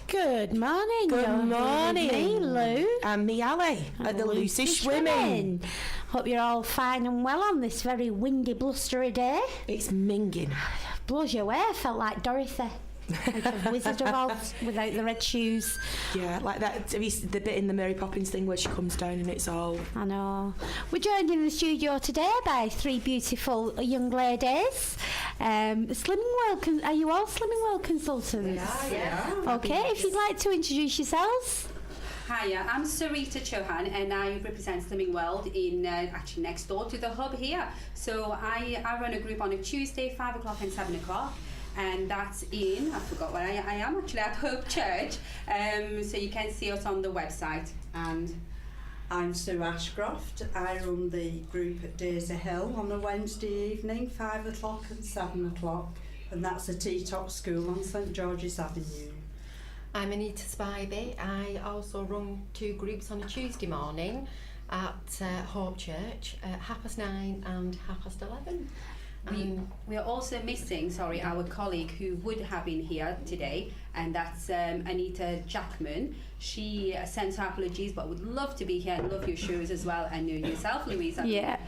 Good morning. Good morning. Me, Lou. And me, Ali, at the Lucysh Women. Hope you're all fine and well on this very windy, blustery day. It's minging. Blows you away. I felt like Dorothy. Out of Wizard of Oz without the red shoes. Yeah, like that. Have you seen the bit in the Mary Poppins thing where she comes down and it's all... I know. We're joined in the studio today by three beautiful young ladies. Slimming World, are you all Slimming World consultants? Yeah. Okay, if you'd like to introduce yourselves. Hiya, I'm Sarita Chauhan and I represent Slimming World in actually next door to the hub here. So I run a group on a Tuesday, 5 o'clock and 7 o'clock. And that's in, I forgot where I am actually, at Hope Church. So you can see us on the website. And I'm Sue Ashcroft. I run the group at Daisy Hill on a Wednesday evening, 5 o'clock and 7 o'clock. And that's a T-top school on St George's Avenue. I'm Anita Spivey. I also run two groups on a Tuesday morning at Hope Church at 9:30 and 11:30. We are also missing, our colleague who would have been here today, and that's Anita Jackman. She sends her apologies, but would love to be here and love your shows as well, and you yourself, Louisa. Yeah.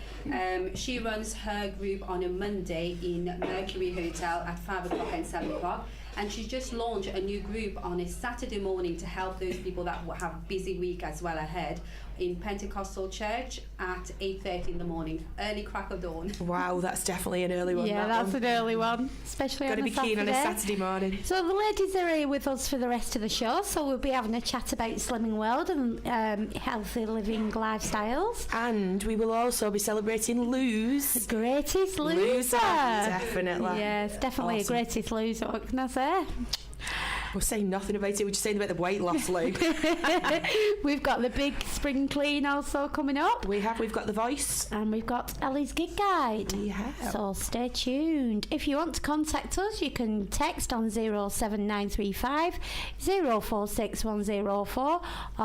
She runs her group on a Monday in Mercury Hotel at 5 o'clock and 7 o'clock. And she's just launched a new group on a Saturday morning to help those people that have a busy week as well ahead in Pentecostal Church at 8:30 in the morning, early crack of dawn. Wow, that's definitely an early one. Yeah, that's an early one, especially on a Saturday. Got to be keen on a Saturday morning. So the ladies are here with us for the rest of the show, so we'll be having a chat about Slimming World and healthy living lifestyles. And we will also be celebrating Lou's Greatest loser. Definitely. Yes, definitely Awesome. a greatest loser, what can I say? We're saying nothing about it, we're just saying about the weight loss, Lou. We've got the big spring clean also coming up. We've got the voice. And we've got Ellie's gig guide. Yeah. So stay tuned. If you want to contact us, you can text on 07935 046104 or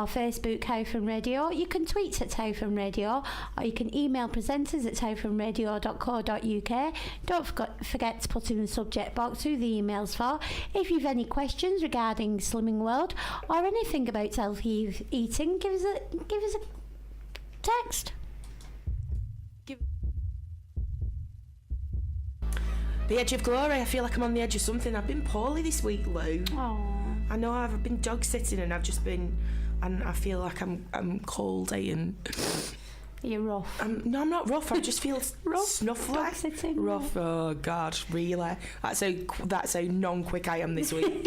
Facebook Radio. You can tweet at Radio, or you can email presenters at radio.co.uk. Don't forget to put in the subject box who the email's for. If you've any questions regarding Slimming World or anything about healthy eating, give us a text. The edge of glory. I feel like I'm on the edge of something. I've been poorly this week, Lou. Aww. I know I've been dog sitting and I've just been, and I feel like I'm coldy and. You're rough. No, I'm not rough. I just feel Rough? snuffly. Dog sitting? Rough. Oh God, really? That's how non-quick I am this week.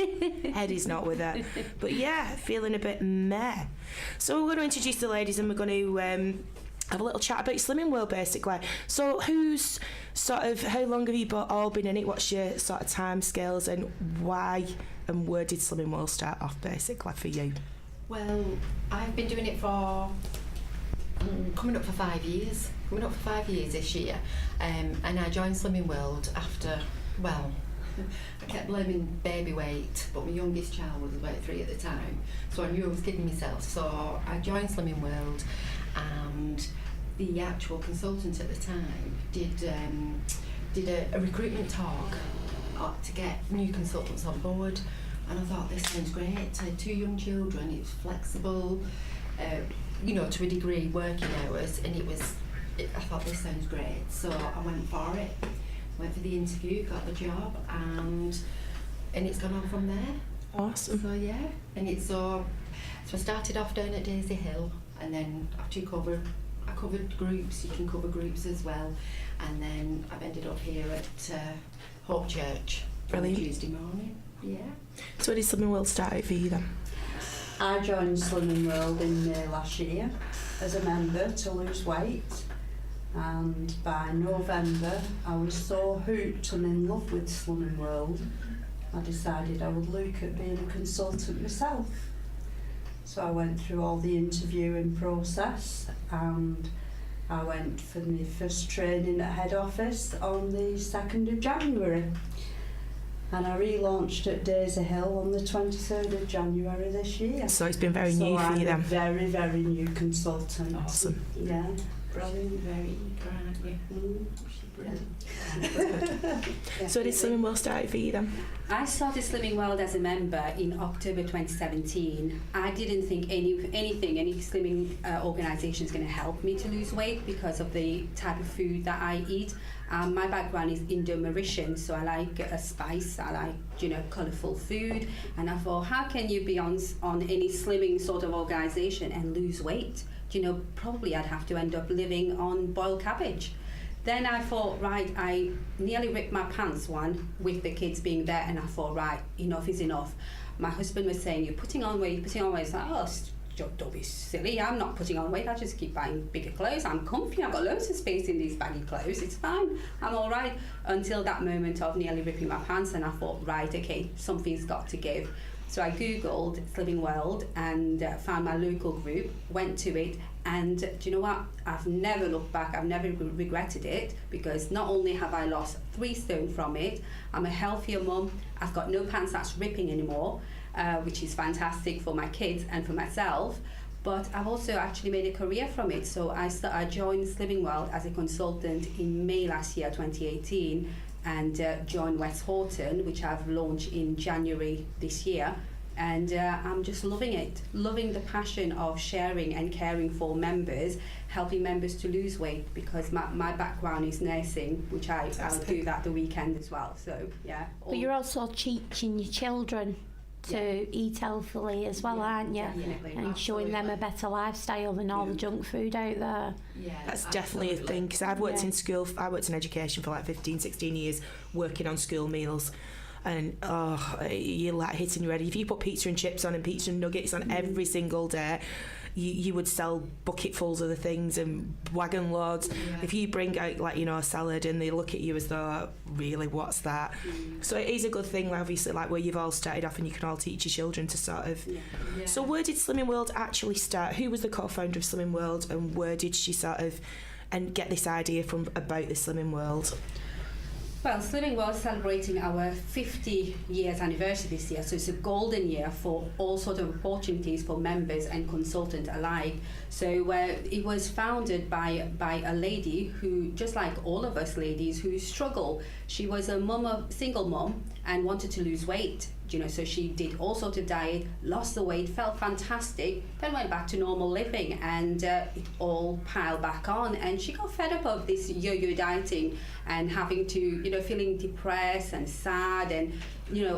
Head is not with it. But yeah, feeling a bit meh. So we're going to introduce the ladies and we're going to have a little chat about Slimming World, basically. So how long have you all been in it? What's your sort of time scales and why and where did Slimming World start off, basically, for you? Well, I've been doing it for coming up for 5 years. Coming up for 5 years this year. And I joined Slimming World after, well, I kept blaming baby weight, but my youngest child was about 3 at the time. So I knew I was kidding myself. So I joined Slimming World, and the actual consultant at the time did a recruitment talk to get new consultants on board. And I thought, this sounds great. I had 2 young children, it was flexible, to a degree, working hours, and I thought, this sounds great. So I went for it, went for the interview, got the job, and it's gone on from there. Awesome. So yeah, so I started off down at Daisy Hill, and then I covered groups. You can cover groups as well, and then I've ended up here at Hope Church on Brilliant. Tuesday morning. Yeah. So did Slimming World start out for you then? I joined Slimming World in May last year as a member to lose weight, and by November I was so hooked and in love with Slimming World I decided I would look at being a consultant myself. So I went through all the interviewing process and I went for my first training at head office on the 2nd of January. And I relaunched at Daisy Hill on the 23rd of January this year. So it's been very new for you then? I'm a very, very new consultant. Awesome. Yeah, brilliant. Very eager, aren't you? So did Slimming World start for you then? I started Slimming World as a member in October 2017. I didn't think any slimming organisation is going to help me to lose weight because of the type of food that I eat. My background is Indo-Mauritian, so I like spice, I like colourful food, and I thought, how can you be on any slimming sort of organisation and lose weight? Probably I'd have to end up living on boiled cabbage. Then I thought, right, I nearly ripped my pants with the kids being there, and I thought, right, enough is enough. My husband was saying, you're putting on weight. It's like, oh, don't be silly, I'm not putting on weight, I just keep buying bigger clothes, I'm comfy, I've got loads of space in these baggy clothes, it's fine, I'm all right. Until that moment of nearly ripping my pants, and I thought, right, okay, something's got to give. So I googled Slimming World and found my local group, went to it, and do you know what? I've never looked back, I've never regretted it, because not only have I lost 3 stone from it, I'm a healthier mum, I've got no pants that's ripping anymore, which is fantastic for my kids and for myself, but I've also actually made a career from it. So I joined Slimming World as a consultant in May last year, 2018, and joined Westhoughton, which I've launched in January this year, and I'm just loving it, loving the passion of sharing and caring for members, helping members to lose weight, because my background is nursing, which I'll do that the weekend as well. So yeah. But you're also teaching your children to eat healthily as well, aren't you? Definitely. And showing them a better lifestyle than all the junk food out there. Yeah, That's definitely a thing, because I've worked in school, I worked in education for like 15, 16 years, working on school meals, and you're like hitting your head. If you put pizza and chips on and pizza and nuggets on every single day, you would sell bucketfuls of the things and wagon loads. If you bring out a salad and they look at you as though, really, what's that? So it is a good thing, obviously, like where you've all started off and you can all teach your children to sort of. So where did Slimming World actually start? Who was the co-founder of Slimming World, and where did she sort of get this idea from about the Slimming World? Well, Slimming World is celebrating our 50 years anniversary this year, so it's a golden year for all sorts of opportunities for members and consultants alike. So it was founded by a lady who, just like all of us ladies, who struggle. She was a single mum and wanted to lose weight. So she did all sorts of diet, lost the weight, felt fantastic, then went back to normal living, and it all piled back on. And she got fed up of this yo-yo dieting and having to, feeling depressed and sad and,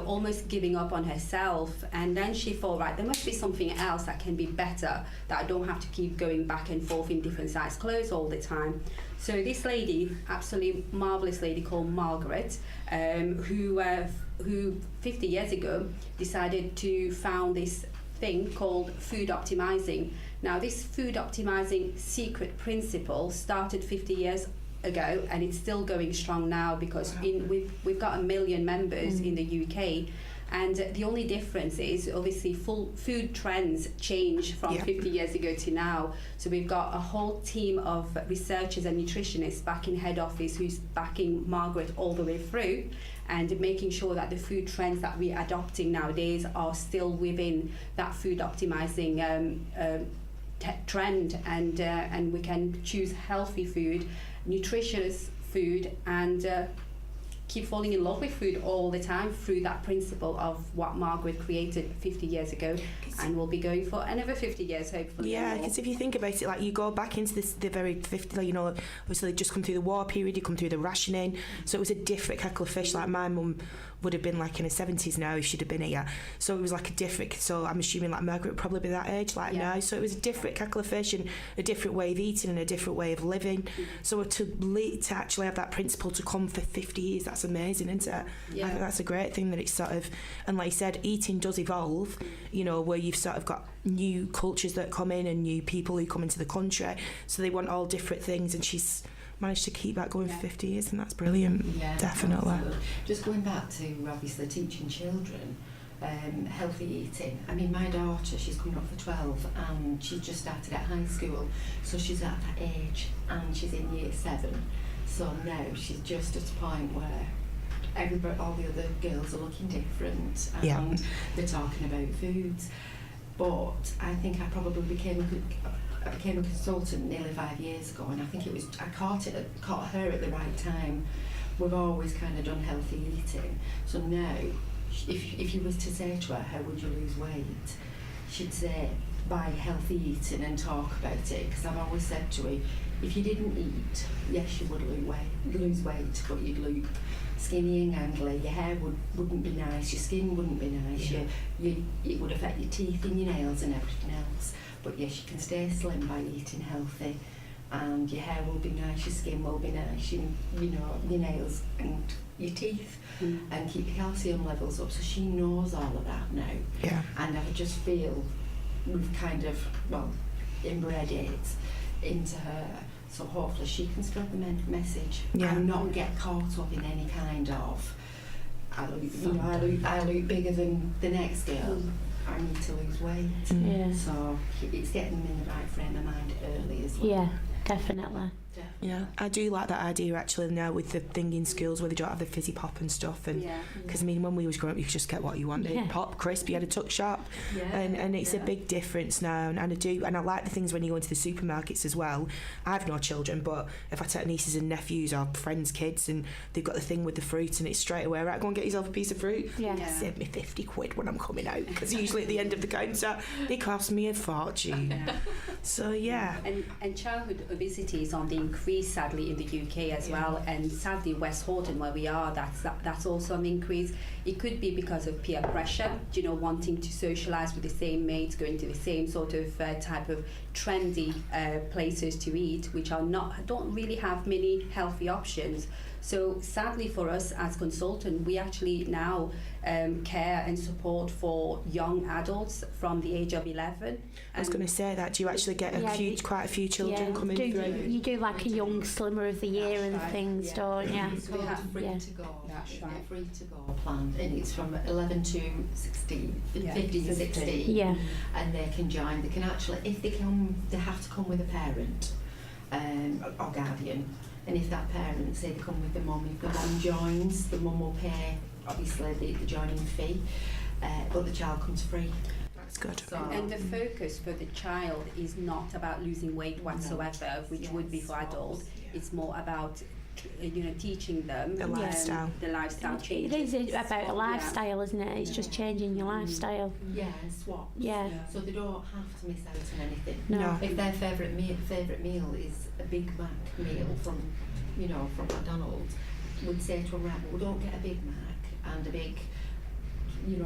almost giving up on herself. And then she thought, right, there must be something else that can be better, that I don't have to keep going back and forth in different size clothes all the time. So this lady, absolutely marvellous lady called Margaret, who 50 years ago decided to found this thing called food optimizing. Now, this food optimizing secret principle started 50 years ago, and it's still going strong now, because we've got 1 million members in the UK. And the only difference is, obviously, food trends change from 50 years ago to now. So we've got a whole team of researchers and nutritionists back in head office who's backing Margaret all the way through, and making sure that the food trends that we're adopting nowadays are still within that food optimizing trend, and we can choose healthy food, nutritious food, and keep falling in love with food all the time through that principle of what Margaret created 50 years ago, and we'll be going for another 50 years, hopefully. Yeah, because if you think about it, like, you go back into the very 50, obviously just come through the war period, you come through the rationing, so it was a different kettle of fish. Like, my mum would have been like in her 70s now if she'd have been here, so it was like a different, so I'm assuming like Margaret would probably be that age now, so it was a different kettle of fish and a different way of eating and a different way of living. So to actually have that principle to come for 50 years, that's amazing, isn't it? I think that's a great thing, that it's sort of, and like you said, eating does evolve, where you've sort of got new cultures that come in and new people who come into the country, so they want all different things, and she's managed to keep that going for 50 years, and that's brilliant. Definitely. Absolutely. Just going back to obviously teaching children healthy eating. I mean, my daughter, she's coming up for 12, and she's just started at high school, so she's at that age, and she's in year 7. So now she's just at a point where all the other girls are looking different, and they're talking about foods. But I think I probably became I became a consultant nearly 5 years ago, and I think I caught her at the right time. We've always kind of done healthy eating, so now if you was to say to her, how would you lose weight, she'd say by healthy eating and talk about it, because I've always said to her, if you didn't eat, yes, you would lose weight, but you'd look skinny and gangly, your hair wouldn't be nice, your skin wouldn't be nice, it would affect your teeth and your nails and everything else. But yes, you can stay slim by eating healthy, and your hair will be nice, your skin will be nice, your nails and your teeth, and keep your calcium levels up. So she knows all of that now. Yeah. And I just feel we've kind of, inbred it into her, so hopefully she can spread the message and not get caught up in any kind of, I look bigger than the next girl, I need to lose weight. Yeah. So it's getting them in the right frame of mind early as well. Yeah, definitely. Yeah, I do like that idea actually now with the thing in schools where they don't have the fizzy pop and stuff, and because I mean when we was growing up you could just get what you wanted, pop, crisp, you had a tuck shop, and it's a big difference now, and I like the things when you go into the supermarkets as well. I've no children, but if I take nieces and nephews or friends' kids and they've got the thing with the fruit and it's straight away, right, go and get yourself a piece of fruit, save me 50 quid when I'm coming out, because usually at the end of the counter they cost me a fortune. So and childhood obesity is on the increase sadly in the UK as well, and sadly Westhoughton where we are, that's also an increase. It could be because of peer pressure, wanting to socialise with the same mates, going to the same sort of type of trendy places to eat, which don't really have many healthy options. So sadly for us as consultant, we actually now care and support for young adults from the age of 11. I was going to say that. Do you actually get quite a few children coming through? You do like a young slimmer of the year and things, don't you? So we have free to go. That's right. Free to go plan, and it's from 11 to 16, 15, 16. Yeah. And they can join. They can actually, if they come, they have to come with a parent or guardian. And if that parent, say they come with the mum, if the mum joins, the mum will pay obviously the joining fee, but the child comes free. That's good. So, and the focus for the child is not about losing weight whatsoever, which would be for adults. It's more about teaching them the lifestyle. The lifestyle change. It is about a lifestyle, isn't it? It's just changing your lifestyle. Yeah, and swaps. Yeah. So they don't have to miss out on anything. No. If their favourite meal is a Big Mac meal from McDonald's, we'd say to them, right, well, we don't get a Big Mac and a big,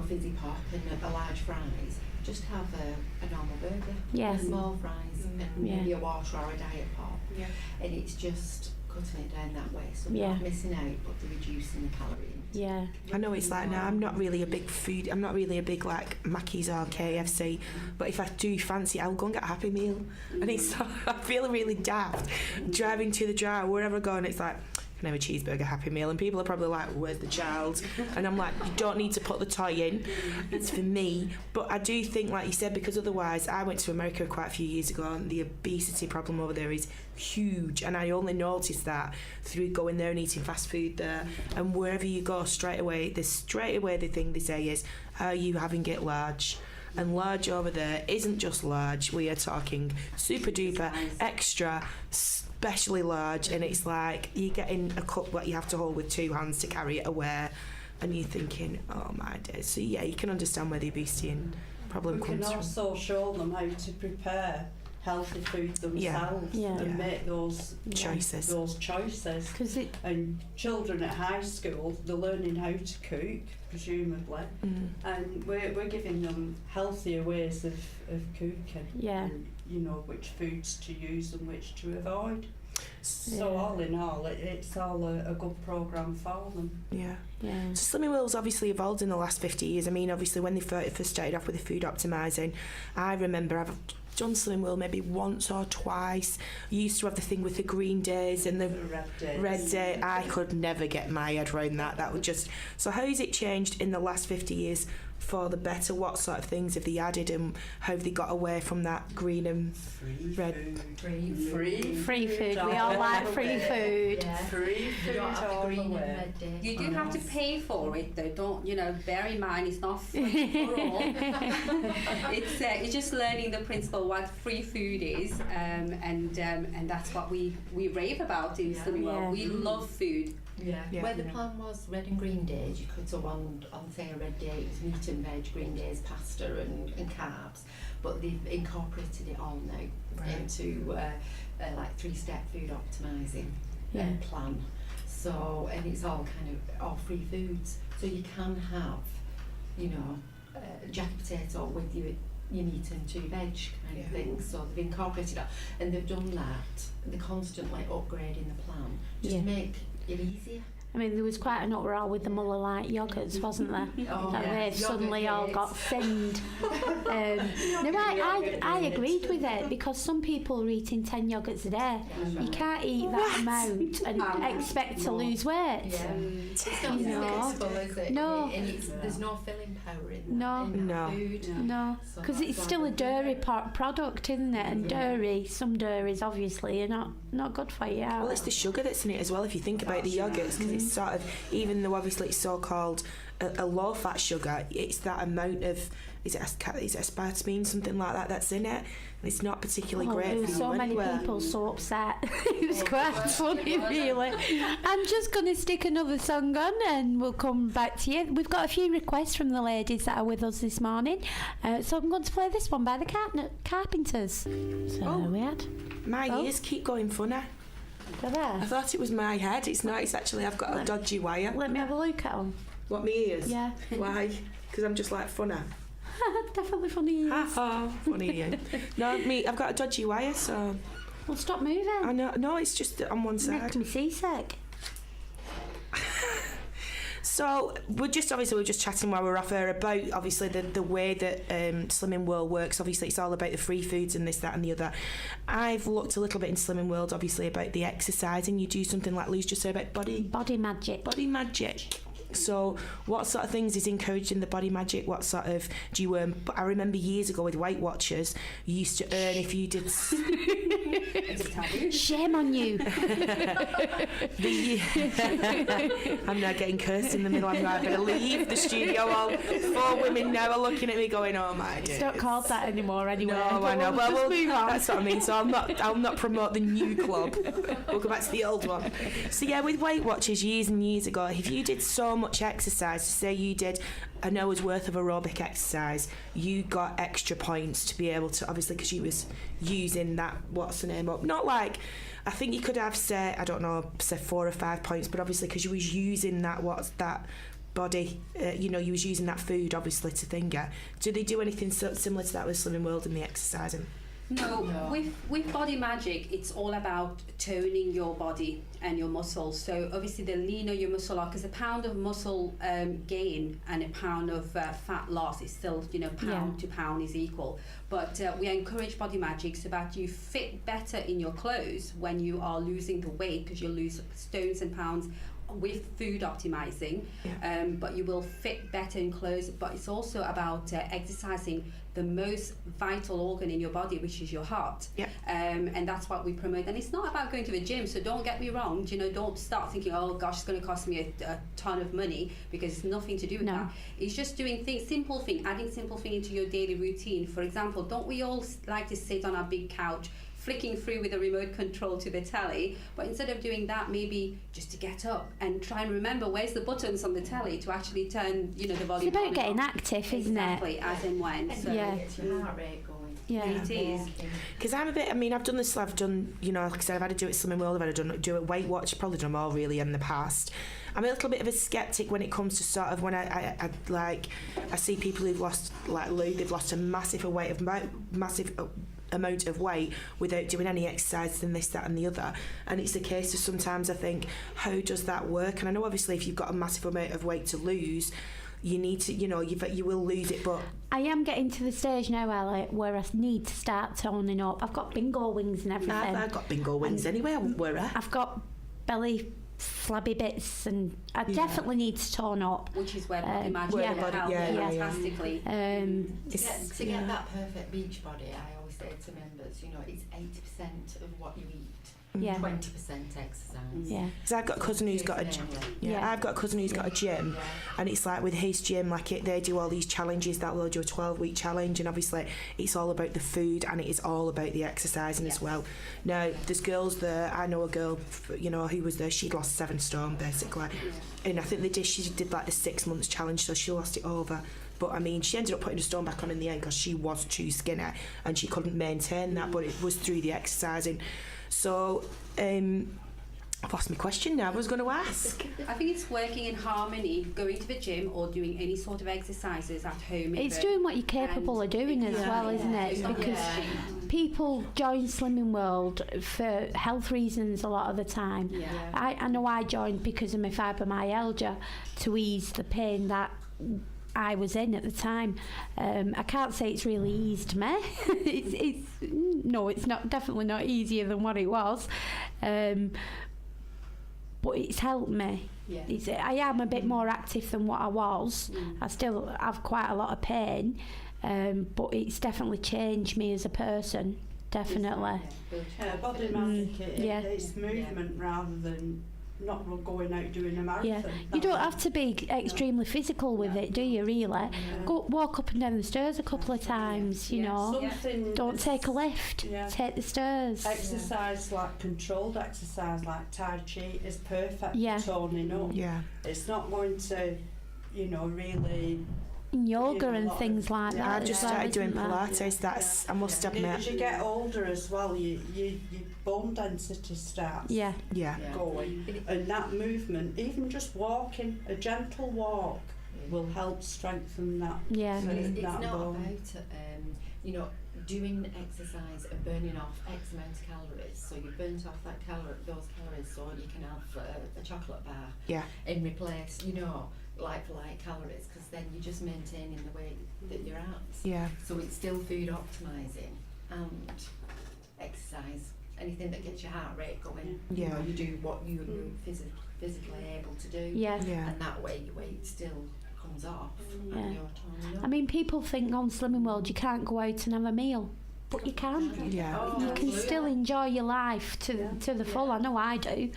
fizzy pop and a large fries. Just have a normal burger, small fries, and maybe a water or a diet pop. Yeah. And it's just cutting it down that way, so they're not missing out, but they're reducing the calorie. Yeah. I know it's like now I'm not really a big like Mackey's or KFC, but if I do fancy I'll go and get a Happy Meal, and it's I feel really daft driving to the drive wherever I go, and it's like, can I have a cheeseburger Happy Meal, and people are probably like, where's the child? And I'm like, you don't need to put the toy in, it's for me. But I do think, like you said, because otherwise, I went to America quite a few years ago, and the obesity problem over there is huge, and I only noticed that through going there and eating fast food there. And wherever you go, straight away the thing they say is, are you having it large? And large over there isn't just large, we are talking super duper extra, especially large, and it's like you're getting a cup that you have to hold with two hands to carry it away, and you're thinking, oh my days. So yeah, you can understand where the obesity problem comes from. We can also show them how to prepare healthy food themselves and make those choices. And children at high school, they're learning how to cook, presumably, and we're giving them healthier ways of cooking. Yeah. And, which foods to use and which to avoid. So all in all, it's all a good programme for them. Yeah. So Slimming World's obviously evolved in the last 50 years. I mean, obviously when they first started off with the food optimising, I remember I've done Slimming World maybe once or twice. You used to have the thing with the green days and the red day. I could never get my head around that. That would just... So how has it changed in the last 50 years for the better? What sort of things have they added, and how have they got away from that green and red? Free food. We all like free food. Yeah. Free You food don't have all the green the and way. red day. You do have to pay for it though, don't, bear in mind it's not free for all. It's just learning the principle what free food is, and that's what we rave about in Slimming World. Yeah. We love food. Yeah. Yeah. Where the plan was red and green days, you could, so on say a red day it was meat and veg, green days pasta and carbs, but they've incorporated it all now into like 3-step food optimising plan. So, and it's all kind of all free foods, so you can have, jacket potato with your meat and 2 veg kind of thing. So they've incorporated it, and they've done that. They're constantly upgrading the plan just to make it easier. I mean, there was quite an uproar with the Muller Light yogurts, wasn't there? Oh, That yeah. they've suddenly Yogurt all days. got thinned. No, I agreed with it, because some people are eating 10 yogurts a day. You can't eat that amount and expect to lose weight. Yeah. It's not No. flexible, is it? No. And there's no filling power in No. that No. food. No, So because that's it's why still a we dairy do it. product, isn't it? And some dairies obviously are not good for you. Well, it's the sugar that's in it as well, if you think about the yogurts, because it's sort of, even though obviously it's so-called a low-fat sugar, it's that amount of, is it aspartame, something like that, that's in it, and it's not particularly great There for were you so many anyway. people so upset. It was quite funny, really. I'm just going to stick another song on and we'll come back to you. We've got a few requests from the ladies that are with us this morning, so I'm going to play this one by the Carpenters. So we had. My ears keep going funny. They're there. I thought it was my head. It's not. It's actually, I've got a dodgy wire. Let me have a look at them. What, my ears? Yeah. Why? Because I'm just like funny. Definitely funny. Ha ha. Funny you. No, I've got a dodgy wire, so Well, stop moving. I know. No, it's just on one side. Makes me seasick. So we're just chatting while we're off air about obviously the way that Slimming World works. Obviously it's all about the free foods and this, that and the other. I've looked a little bit in Slimming World obviously about the exercising. You do something like Lou's just said about Body magic. body magic. So what sort of things is encouraged in the body magic? What sort of do you earn? I remember years ago with Weight Watchers, you used to earn if you did Shame on you. I'm now getting cursed in the middle. I'm like, I better leave the studio. All 4 women now are looking at me going, oh my It's days. not called that anymore anyway. No, but I know. we'll just move on. That's what I mean. So I'll not promote the new club. We'll go back to the old one. So yeah, with Weight Watchers years and years ago, if you did so much exercise, say you did an hour's worth of aerobic exercise, you got extra points to be able to, obviously because you was using that, what's the name up, not like, I think you could have, say, I don't know, say 4 or 5 points, but obviously because you was using that, what's that body, you was using that food obviously to finger. Do they do anything similar to that with Slimming World and the exercising? No, with body magic, it's all about toning your body and your muscles. So obviously the leaner your muscle are, because a pound of muscle gain and a pound of fat loss is still, pound to pound is equal. But we encourage body magic so that you fit better in your clothes when you are losing the weight, because you'll lose stones and pounds with food optimizing, but you will fit better in clothes. But it's also about exercising the most vital organ in your body, which is your heart. And that's what we promote. And it's not about going to the gym, so don't get me wrong, don't start thinking, oh gosh, it's going to cost me a ton of money, because it's nothing to do with that. It's just doing things, simple thing, adding simple thing into your daily routine. For example, don't we all like to sit on our big couch flicking through with a remote control to the telly? But instead of doing that, maybe just to get up and try and remember where's the buttons on the telly to actually turn, the volume. It's about getting active, isn't it? Exactly, as and when. So It's your heart rate going. Yeah. it is. Because I'm a bit, I've done this, I've done, like I said, I've had to do it Slimming World, I've had to do it Weight Watch, probably done them all really in the past. I'm a little bit of a skeptic when it comes to sort of when I see people who've lost, like Lou, they've lost a massive amount of weight without doing any exercise and this, that and the other, and it's a case of sometimes I think, how does that work? And I know obviously if you've got a massive amount of weight to lose, you need to, you will lose it, but I am getting to the stage now, Ellie, where I need to start toning up. I've got bingo wings and everything. I've got bingo wings anyway, I wouldn't worry. I've got belly flabby bits, and I Yeah. definitely need to tone up. Which is where body magic Where will body- help yeah, you yeah, yeah. fantastically. To get that perfect beach body, I always say to members, you know, it's 80% of what you eat, Yeah. 20% exercise. Yeah. Because I've got a cousin who's got a Yeah. I've got a cousin who's got a gym, and it's like with his gym, like they do all these challenges. That they'll do a 12-week challenge, and obviously it's all about the food and it is all about the exercising as well. Now there's girls there. I know a girl, you know, who was there. She'd lost 7 stone basically, and I think she did like the 6 months challenge, so she lost it over. But I mean, she ended up putting a stone back on in the end because she was too skinny and she couldn't maintain that. But it was through the exercising. So, I've lost my question now. I was going to ask. I think it's working in harmony, going to the gym or doing any sort of exercises at home. It's even. doing what you're capable of doing as well, isn't it? Because people join Slimming World for health reasons a lot of the time. Yeah. I know I joined because of my fibromyalgia to ease the pain that I was in at the time. I can't say it's really eased me. It's not, definitely not easier than what it was. But it's helped me. Yeah. I am a bit more active than what I was. I still have quite a lot of pain, but it's definitely changed me as a person. Definitely. Body magic, yeah. it's movement rather than not going out doing a marathon. Yeah, you don't have to be extremely physical with it, do you? Really, go walk up and down the stairs a couple of times. You know, don't take a lift. Yeah. Take the stairs. Exercise like controlled exercise like Tai Chi is perfect Yeah. for toning up. Yeah. It's not going to, you know, really. Yoga You know, and lot things of- like yeah, that. I've just as well, started doing isn't there? Pilates. That's I must As admit. you get older as well, your bone density starts Yeah. Yeah. going, and that movement, even just walking, a gentle walk, will help strengthen that. Yeah. It's that not bone. about, you know, doing exercise and burning off X amount of calories. So you've burnt off those calories, so you can have a chocolate bar Yeah. and replace, you know, like for like calories, because then you're just maintaining the weight that you're at. Yeah. So it's still food optimizing and exercise. Anything that gets your heart rate going. You know, Yeah. you do what you're physically able to do. Yeah. Yeah. And that way your weight still comes off Yeah. and you're toning up. I mean, people think on Slimming World you can't go out and have a meal, but you can. Yeah. Oh, You can absolutely. still enjoy your life to the full. I know I do.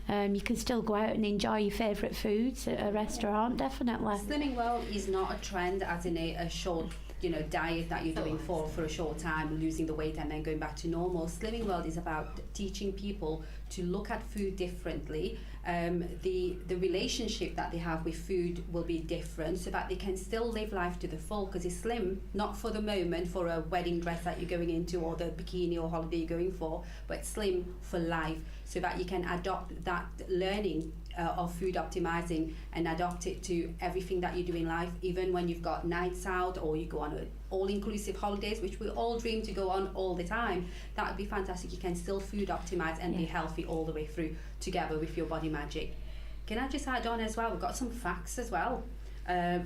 You can still go out and enjoy your favourite foods at a restaurant, definitely. Slimming World is not a trend as in a short, you know, diet that you're doing for a short time, losing the weight and then going back to normal. Slimming World is about teaching people to look at food differently. The relationship that they have with food will be different so that they can still live life to the full, because it's slim, not for the moment, for a wedding dress that you're going into or the bikini or holiday you're going for, but slim for life, so that you can adopt that learning of food optimizing and adopt it to everything that you do in life, even when you've got nights out or you go on all-inclusive holidays, which we all dream to go on all the time. That would be fantastic. You can still food optimize and be healthy all the way through together with your body magic. Can I just add on as well, we've got some facts as well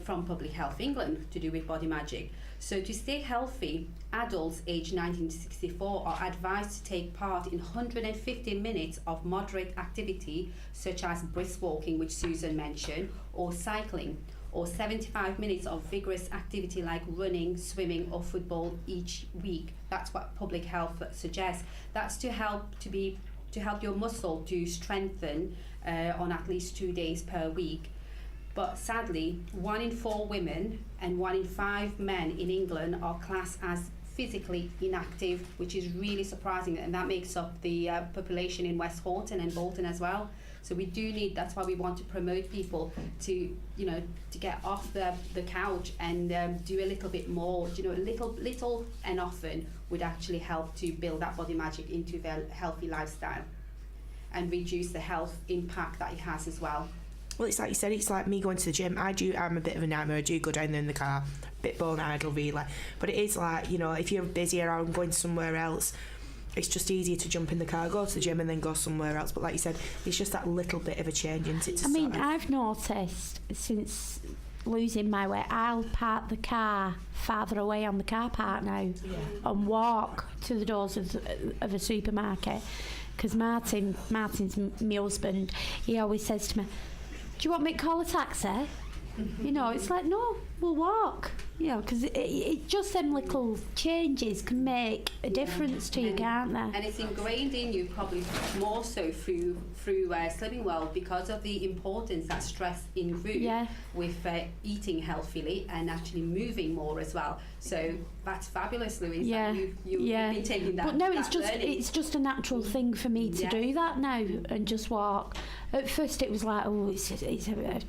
from Public Health England to do with body magic. So to stay healthy, adults aged 19 to 64 are advised to take part in 150 minutes of moderate activity such as brisk walking, which Susan mentioned, or cycling, or 75 minutes of vigorous activity like running, swimming or football each week. That's what Public Health suggests. That's to help your muscle to strengthen on at least 2 days per week. But sadly, 1 in 4 women and 1 in 5 men in England are classed as physically inactive, which is really surprising, and that makes up the population in Westhoughton and Bolton as well. So we do need, that's why we want to promote people to, you know, to get off the couch and do a little bit more, you know, little and often would actually help to build that body magic into their healthy lifestyle and reduce the health impact that it has as well. Well, it's like you said, it's like me going to the gym. I'm a bit of a nightmare. I do go down there in the car, a bit bone idle really. But it is like, you know, if you're busy or I'm going somewhere else, it's just easier to jump in the car, go to the gym and then go somewhere else. But like you said, it's just that little bit of a change, isn't it? I mean, I've noticed since losing my weight, I'll park the car farther away on the car park now and walk to the doors of a supermarket, because Martin's my husband, he always says to me, do you want me to call a taxi? You know, it's like, no, we'll walk. You know, because it just them little changes can make a difference to you, can't they? And it's ingrained in you probably more so through Slimming World because of the importance that stress in group with eating healthily and actually moving more as well. So that's fabulous, Louise. Yeah, you've been taking that. But no, that it's just a natural thing for me to do that now and just walk. At first it was like, oh, it's a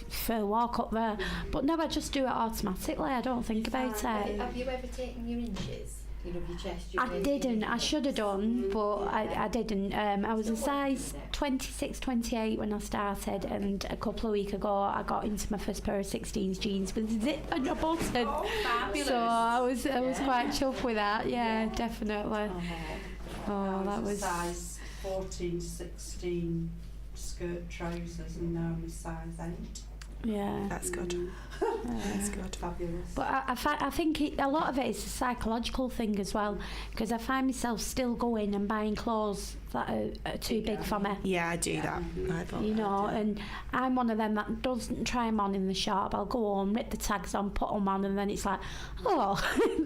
fair walk up there, but no, I just do it automatically. I don't think about it. Have you ever taken your inches? You know, your chest, your I waist, didn't. I should have done, but I didn't. I was a size 26, 28 when I started, and a couple of weeks ago I got into my first pair of 16s jeans with zip and a button. Oh, fabulous! So I was quite chuffed with that. Yeah, definitely. I That was was. size 14, 16 skirt trousers, and now I'm a size 8. Yeah. That's good. That's good. Fabulous. But I think a lot of it is a psychological thing as well, because I find myself still going and buying clothes that are too big for me. Yeah, I do that. I thought You know, and I'm one of them that doesn't try them on in the shop. I'll go home, rip the tags on, put them on, and then it's like, oh,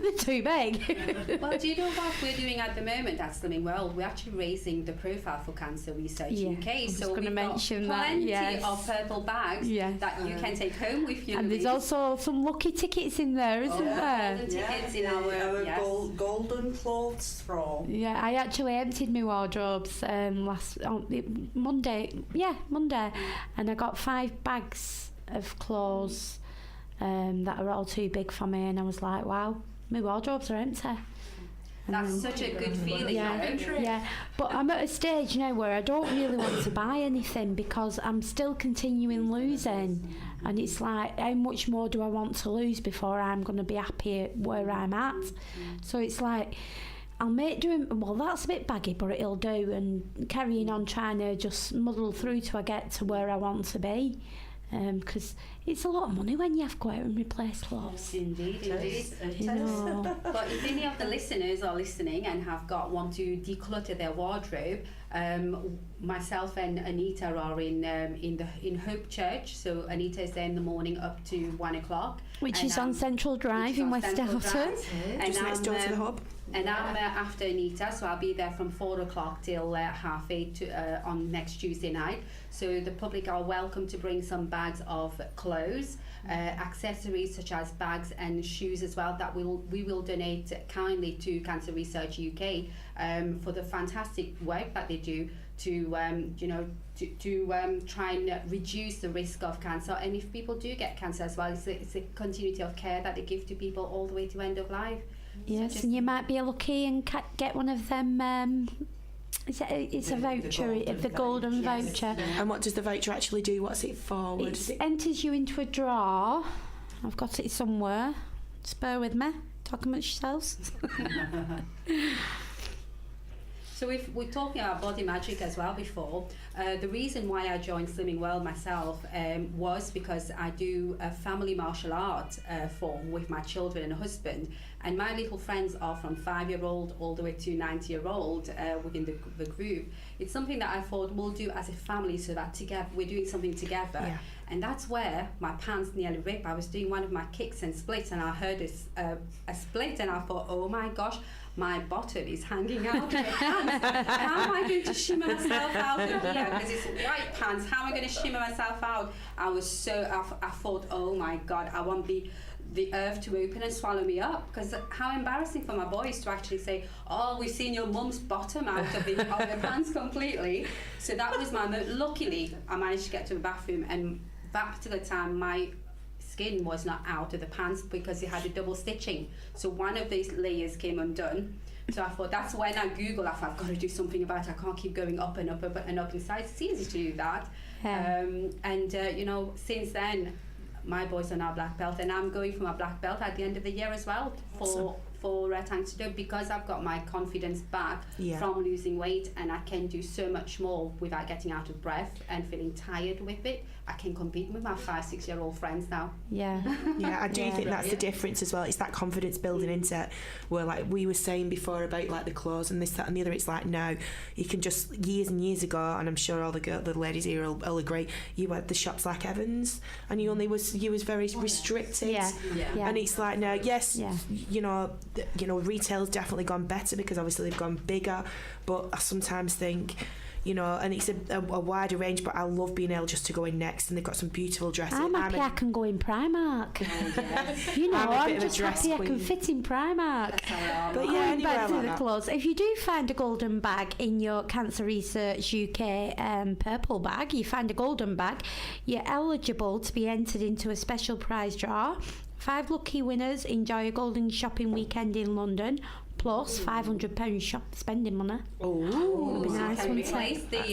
they're too big. Well, do you know what we're doing at the moment at Slimming World? We're actually raising the profile for Cancer Research UK. I was So gonna we've mention got that, plenty yes. of purple bags that you can take home with you. And there's Louise. also some lucky tickets in there, isn't there? Golden tickets in our golden clothes throw. Yeah, I actually emptied my wardrobes Monday, and I got 5 bags of clothes that are all too big for me, and I was like, wow, my wardrobes are empty. That's such a good feeling. Yeah, but I'm at a stage now where I don't really want to buy anything because I'm still continuing losing, and it's like, how much more do I want to lose before I'm going to be happy where I'm at? So it's like, I'll make doing, well, that's a bit baggy, but it'll do, and carrying on trying to just muddle through till I get to where I want to be. Because it's a lot of money when you have to go out and replace clothes. Indeed. You know. But if any of the listeners are listening and want to declutter their wardrobe, myself and Anita are in Hope Church. So Anita is there in the morning up to 1 o'clock, Which is on Central Drive in Westhoughton. Just next door to the hub. And I'm after Anita, so I'll be there from 4 o'clock till 8:30 on next Tuesday night. So the public are welcome to bring some bags of clothes, accessories such as bags and shoes as well, that we will donate kindly to Cancer Research UK for the fantastic work that they do to try and reduce the risk of cancer. And if people do get cancer as well, it's a continuity of care that they give to people all the way to end of life. Yes, and you might be lucky and get one of them. It's a voucher, the golden voucher. And what does the voucher actually do? What's it for? It enters you into a draw. I've got it somewhere. Just bear with me. Talk amongst yourselves. So we're talking about body magic as well before. The reason why I joined Slimming World myself was because I do a family martial art form with my children and husband. And my little friends are from 5-year-old all the way to 90-year-old within the group. It's something that I thought we'll do as a family, so that together we're doing something together. Yeah. And that's where my pants nearly ripped. I was doing one of my kicks and splits, and I heard a split, and I thought, oh my gosh, my bottom is hanging out of the pants. How am I going to shimmer myself out of here? Because it's white pants. How am I going to shimmer myself out? I thought, oh my God, I want the earth to open and swallow me up, because how embarrassing for my boys to actually say, oh, we've seen your mum's bottom out of the pants completely. So that was my luckily I managed to get to the bathroom, and that particular time my skin was not out of the pants because it had a double stitching, so one of these layers came undone. So I thought, that's when I Googled, I thought, I've got to do something about it. I can't keep going up and up and up inside. It's easy to do that. Since then my boys are now black belt, and I'm going for my black belt at the end of the year as well for thanks to because I've got my confidence back from losing weight, and I can do so much more without getting out of breath and feeling tired with it. I can compete with my 5-6-year-old friends now. Yeah. I do think that's the difference as well. It's that confidence building into it, where like we were saying before about like the clothes and this, that and the other. It's like now you can just, years and years ago, and I'm sure all the ladies here will agree, you had the shops like Evans and you was very restricted. And it's like now, you know, retail's definitely gone better because obviously they've gone bigger, but I sometimes think, you know, and it's a wider range, but I love being able just to go in next, and they've got some beautiful dresses. I'm happy I can go in Primark. You know, I'm just happy I can fit in Primark. But yeah, back to the clothes. If you do find a golden bag in your Cancer Research UK purple bag, you find a golden bag, you're eligible to be entered into a special prize draw. 5 lucky winners enjoy a golden shopping weekend in London, plus £500 spending money. Oh, so nice, you can wouldn't replace the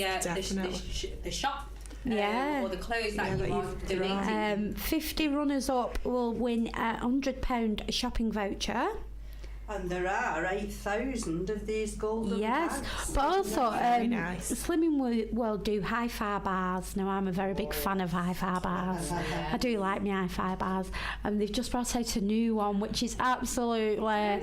shop or the clothes that you want donating. 50 runners up will win a £100 shopping voucher. And there are 8,000 of these golden bags. But also nice. Slimming World do hi-fi bars. Now I'm a very big fan of hi-fi bars. I do like my hi-fi bars, and they've just brought out a new one which is absolutely so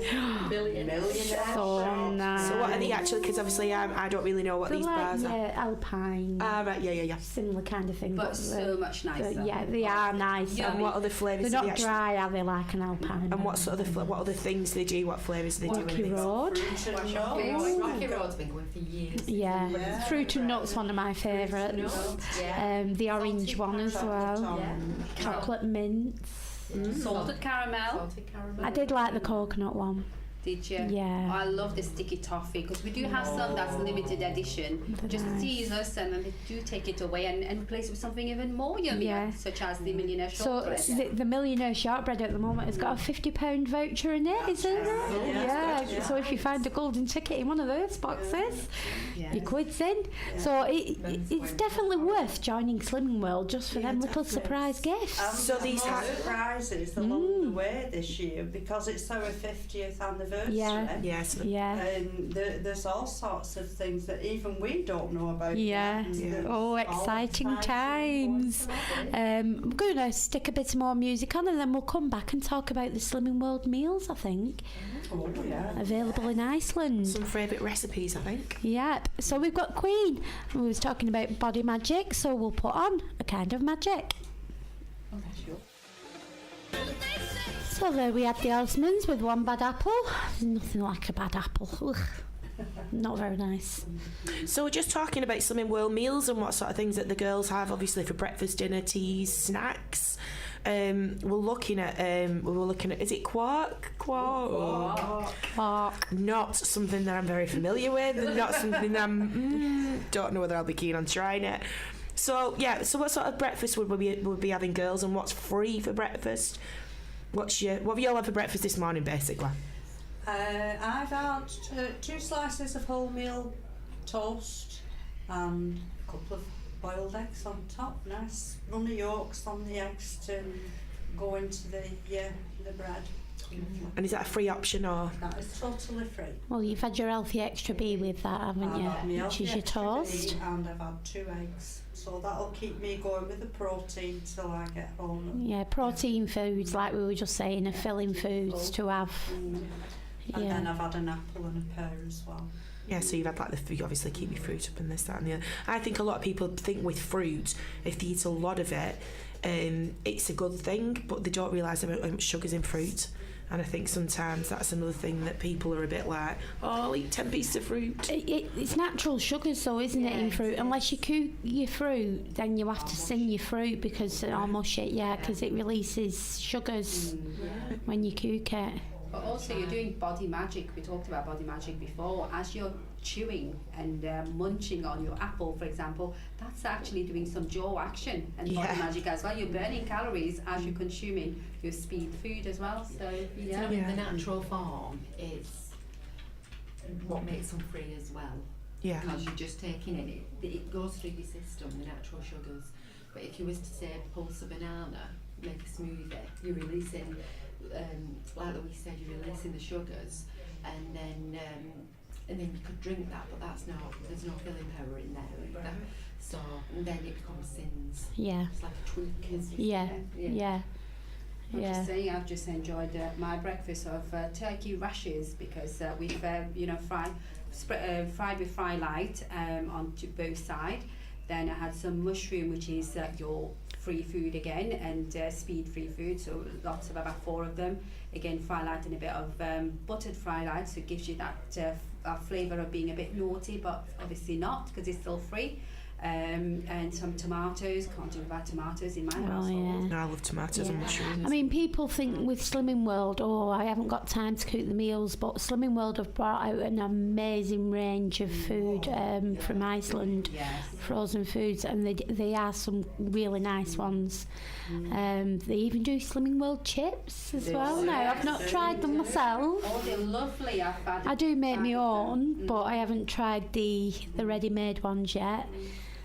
nice. So what are they actually? Because obviously I don't really know what They're these like, bars are. Alpine. Right, yeah. Similar kind of thing, But so much nicer. They are nice. And what other flavours? They're not dry, are they, like an Alpine? And what sort of what other things they do? What flavours they do? Rocky Road. Rocky Road's been going for years. Yeah. Fruit and Nuts, one of my favourites. The orange one as well. Chocolate mints. Salted caramel. I did like the coconut one. Did you? Yeah. I love the sticky toffee because we do have some that's limited edition. Just tease us and then they do take it away and replace it with something even more yummier, such as the Millionaire Shortbread. So the Millionaire Shortbread at the moment has got a £50 voucher in it, isn't it? Yeah. So if you find a golden ticket in one of those boxes, your quid's in. So it's definitely worth joining Slimming World just for them little surprise gifts. So these prizes along the way this year, because it's our 50th anniversary. Yes. And there's all sorts of things that even we don't know about. Oh, exciting times. I'm going to stick a bit more music on and then we'll come back and talk about the Slimming World meals, I think. Available in Iceland. Some favourite recipes, I think. Yep. So we've got Queen. We was talking about body magic, so we'll put on a kind of magic. So there we had the Osmonds with One Bad Apple. There's nothing like a bad apple. Ugh. Not very nice. So we're just talking about Slimming World meals and what sort of things that the girls have, obviously for breakfast, dinner, teas, snacks. We're looking at is it quark? Not something that I'm very familiar with. Not something that I'm don't know whether I'll be keen on trying it. So what sort of breakfast would we be having, girls, and what's free for breakfast? What have you all had for breakfast this morning, basically? I've had 2 slices of wholemeal toast and a couple of boiled eggs on top. Nice runny yolks on the eggs to go into the bread. And is that a free option or? That is totally free. Well, you've had your healthy extra B with that, haven't you? Which is your toast. And I've had 2 eggs. So that'll keep me going with the protein till I get home. Yeah, protein foods, like we were just saying, are filling foods to have. And then I've had an apple and a pear as well. Yeah, so you've had like the food, obviously keep your fruit up and this, that and the other. I think a lot of people think with fruit, if they eat a lot of it, it's a good thing, but they don't realise how much sugar's in fruit. And I think sometimes that's another thing that people are a bit like, oh, I'll eat 10 pieces of fruit. It's natural sugars though, isn't it, in fruit? Unless you cook your fruit, then you have to sin your fruit because it releases sugars when you cook it. But also you're doing body magic. We talked about body magic before. As you're chewing and munching on your apple, for example, that's actually doing some jaw action and body magic as well. You're burning calories as you're consuming your speed food as well. So the natural form is what makes them free as well. Yeah. Because you're just taking it goes through your system, the natural sugars. But if you was to say pulse a banana, make a smoothie, you're releasing like Louise said, you're releasing the sugars, and then you could drink that, but there's no filling power in there either. So and then it becomes sins. Yeah. It's like a tweak, isn't it? Yeah. Just saying, I've just enjoyed my breakfast of turkey rashers because we've fried with fry light on both sides. Then I had some mushroom, which is your free food again, and speed free food, so lots of about 4 of them. Again, fry light and a bit of buttered fry light, so it gives you that flavour of being a bit naughty, but obviously not because it's still free. And some tomatoes, can't do without tomatoes in my household. I love tomatoes and mushrooms. I mean, people think with Slimming World, I haven't got time to cook the meals, but Slimming World have brought out an amazing range of food from Iceland, frozen foods, and they are some really nice ones. They even do Slimming World chips as well. Now, I've not tried them myself. Oh, they're lovely. I do make my own, but I haven't tried the ready-made ones yet.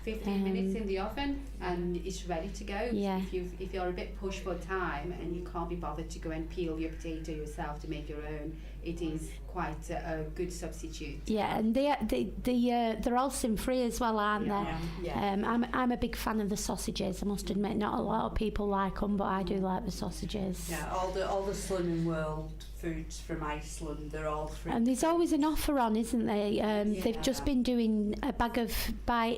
15 minutes in the oven and it's ready to go. Yeah. If you're a bit pushed for time and you can't be bothered to go and peel your potato yourself to make your own, it is quite a good substitute. Yeah, and they're all sin-free as well, aren't they? Yeah. I'm a big fan of the sausages. I must admit, not a lot of people like them, but I do like the sausages. Yeah, all the Slimming World foods from Iceland, they're all free. And there's always an offer on, isn't there? They've just been doing a bag of buy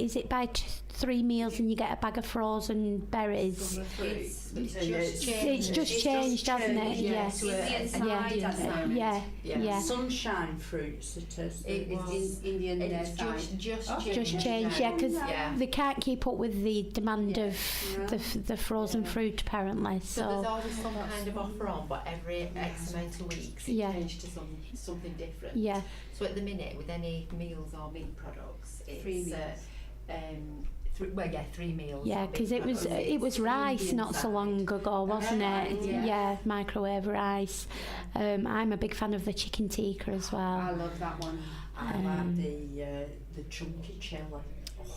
3 meals and you get a bag of frozen berries. It's just changed, hasn't it? Yeah. Sunshine fruits, it is. It's Indian It's Just changed, because they can't keep up with the demand of the frozen fruit apparently. So there's always some kind of offer on, but every X amount of weeks it changes to something different. Yeah. So at the minute, with any meals or meat products, it's 3 meals. 3 meals. Yeah, because it was rice not so long ago, wasn't it? Yeah, microwave rice. I'm a big fan of the chicken tikka as well. I love that one. I like the chunky chili.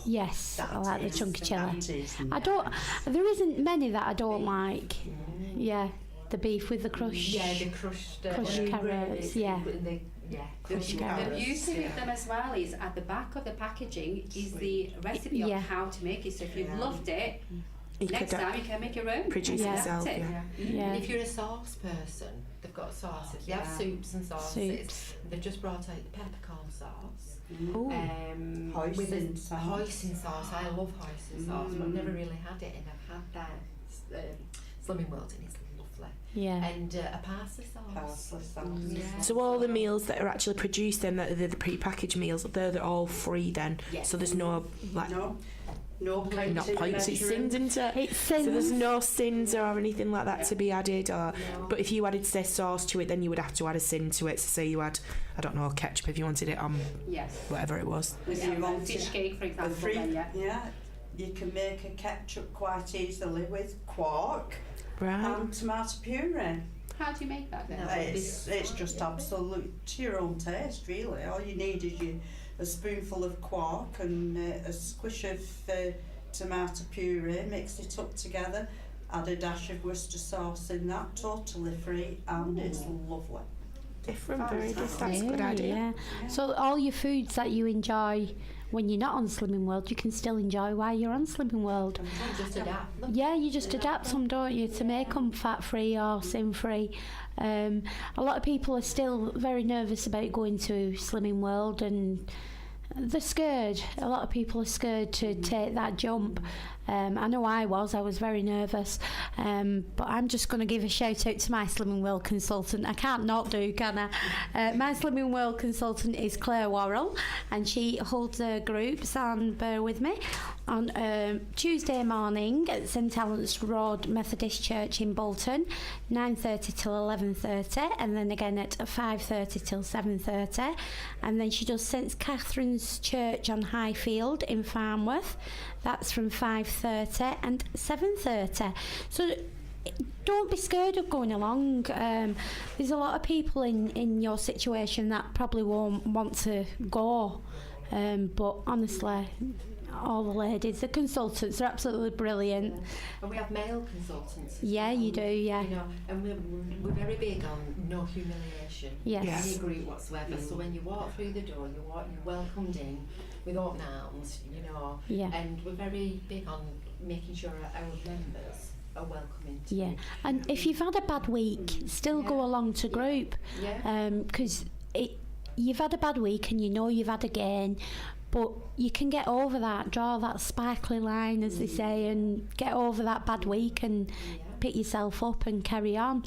Yes, I like the chunky chili. There isn't many that I don't like. Yeah, the beef with the crushed. Yeah, the crushed carrots. Yeah. The beauty of them as well is at the back of the packaging is the recipe of how to make it. So if you've loved it, next time you can make your own. Produce it yourself. And if you're a sauce person, they've got sauces. They have soups and sauces. They've just brought out the peppercorn sauce. Hoisin sauce. Hoisin sauce. I love hoisin sauce, but I've never really had it, and I've had that Slimming World, and it's lovely. Yeah. And a parsley sauce. So all the meals that are actually produced then, that are the pre-packaged meals, they're all free then. So there's no no not points, it's sins, isn't it? It's sins. So there's no sins or anything like that to be added, or but if you added say sauce to it, then you would have to add a sin to it. So say you had, I don't know, ketchup if you wanted it on whatever it was. If you want fish cake, for example, you can make a ketchup quite easily with quark and tomato puree. How do you make that then? It's just absolute to your own taste, really. All you need is a spoonful of quark and a squish of tomato puree, mix it up together, add a dash of Worcester sauce in that, totally free, and it's lovely. Different, very different. That's a good idea. Yeah. So all your foods that you enjoy when you're not on Slimming World, you can still enjoy while you're on Slimming World. Just adapt. Yeah, you just adapt them, don't you, to make them fat-free or sin-free. A lot of people are still very nervous about going to Slimming World, and they're scared. A lot of people are scared to take that jump. I know I was very nervous, but I'm just going to give a shout out to my Slimming World consultant. I can't not do, can I? My Slimming World consultant is Claire Worrell, and she holds groups, and bear with me, on Tuesday morning at St Helens Road Methodist Church in Bolton, 9:30 till 11:30, and then again at 5:30 till 7:30, and then she does St Catherine's Church on Highfield in Farnworth. That's from 5:30 and 7:30. So don't be scared of going along. There's a lot of people in your situation that probably won't want to go, but honestly, all the ladies. The consultants are absolutely brilliant. And we have male consultants. Yeah, you do, yeah. You know, and we're very big on no humiliation. Yes. Yes. Any group whatsoever. So when you walk through the door, you're welcomed in with open arms, you know. Yeah. And we're very big on making sure our members are welcoming to Yeah, you. and if you've had a bad week, still go along to group, Yeah. because you've had a bad week and you know you've had a gain, but you can get over that, draw that sparkly line, as they say, and get over that bad week and pick yourself up and carry on.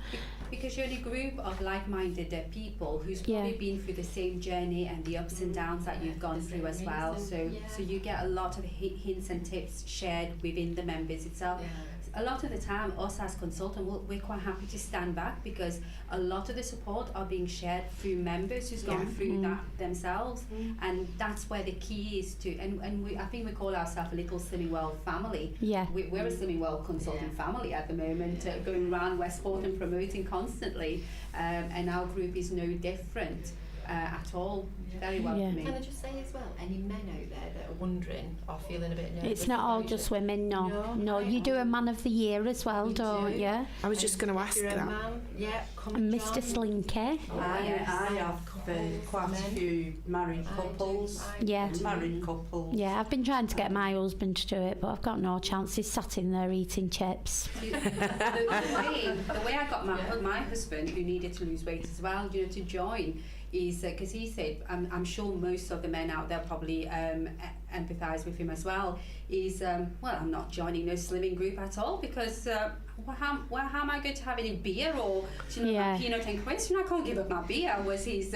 Because you're in a group of like-minded people who's probably been through the same journey and the ups and downs that you've gone through as well. So you get a lot of hints and tips shared within the members itself. Yeah. A lot of the time, us as consultants, we're quite happy to stand back because a lot of the support are being shared through members who's gone through that themselves, and that's where the key is to. And I think we call ourselves a little Slimming World family. Yeah. We're a Slimming World consulting family at the moment, going around Westhoughton promoting constantly, and our group is no different at all. Very welcoming. Can I just say as well, any men out there that are wondering or feeling a bit nervous? It's not all about just it? women, no. You do a Man of the Year as well, You don't do. you? I was just going to ask You're a that. man, come And and Mr. join. Slinky. I have Couples, quite a men. few married couples. Yeah. Married couples. Yeah, I've been trying to get my husband to do it, but I've got no chance. He's sat in there eating chips. the way I got my husband, who needed to lose weight as well, you know, to join, is because he said, I'm sure most of the men out there probably empathise with him as well, is, well, I'm not joining no slimming group at all because how am I going to have any beer or my peanut and crisp? I can't give up my beer, was his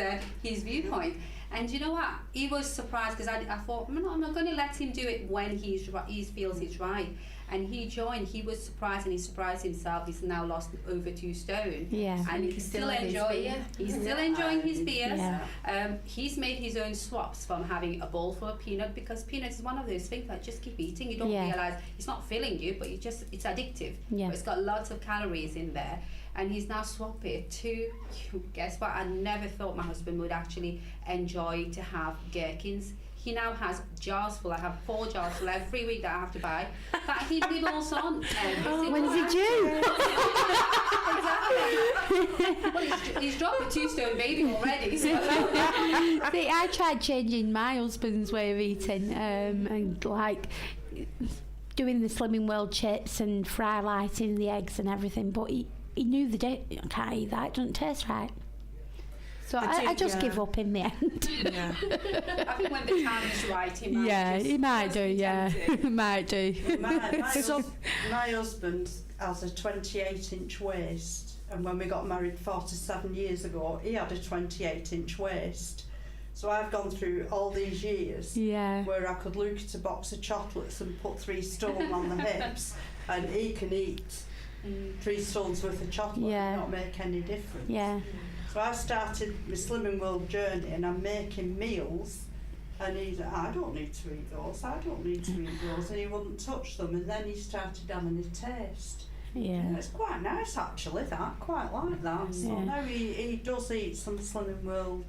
viewpoint. And you know what? He was surprised because I thought, I'm not going to let him do it when he feels it's right. And he joined. He was surprised, and he surprised himself. He's now lost over 2 stone. Yeah. And he's still enjoying. He's still enjoying his beers. Yeah. He's made his own swaps from having a bowl full of peanut, because peanuts is one of those things that just keep eating. You don't realise it's not filling you, but it's addictive. Yeah. But it's got lots of calories in there. And he's now swapped it to, guess what? I never thought my husband would actually enjoy to have gherkins. He now has jars full. I have 4 jars full every week that I have to buy. That he nibbles on. When's he due? Exactly. Well, he's dropped a 2-stone baby already. So. See, I tried changing my husband's way of eating, and like doing the Slimming World chips and fry lighting the eggs and everything, but he knew the day. I can't eat that, it doesn't taste right. So I just give up in the end. Yeah. I think when the time is right, he might He might do, he might do. My husband has a 28-inch waist, and when we got married 47 years ago, he had a 28-inch waist. So I've gone through all these years where I could look at a box of chocolates and put 3 stone on the hips, and he can eat 3 stones worth of chocolate and not make any difference. Yeah. So I started my Slimming World journey, and I'm making meals, and he's like, I don't need to eat those, and he wouldn't touch them, and then he started having a taste. Yeah. And it's quite nice actually, that, quite like that. So now he does eat some Slimming World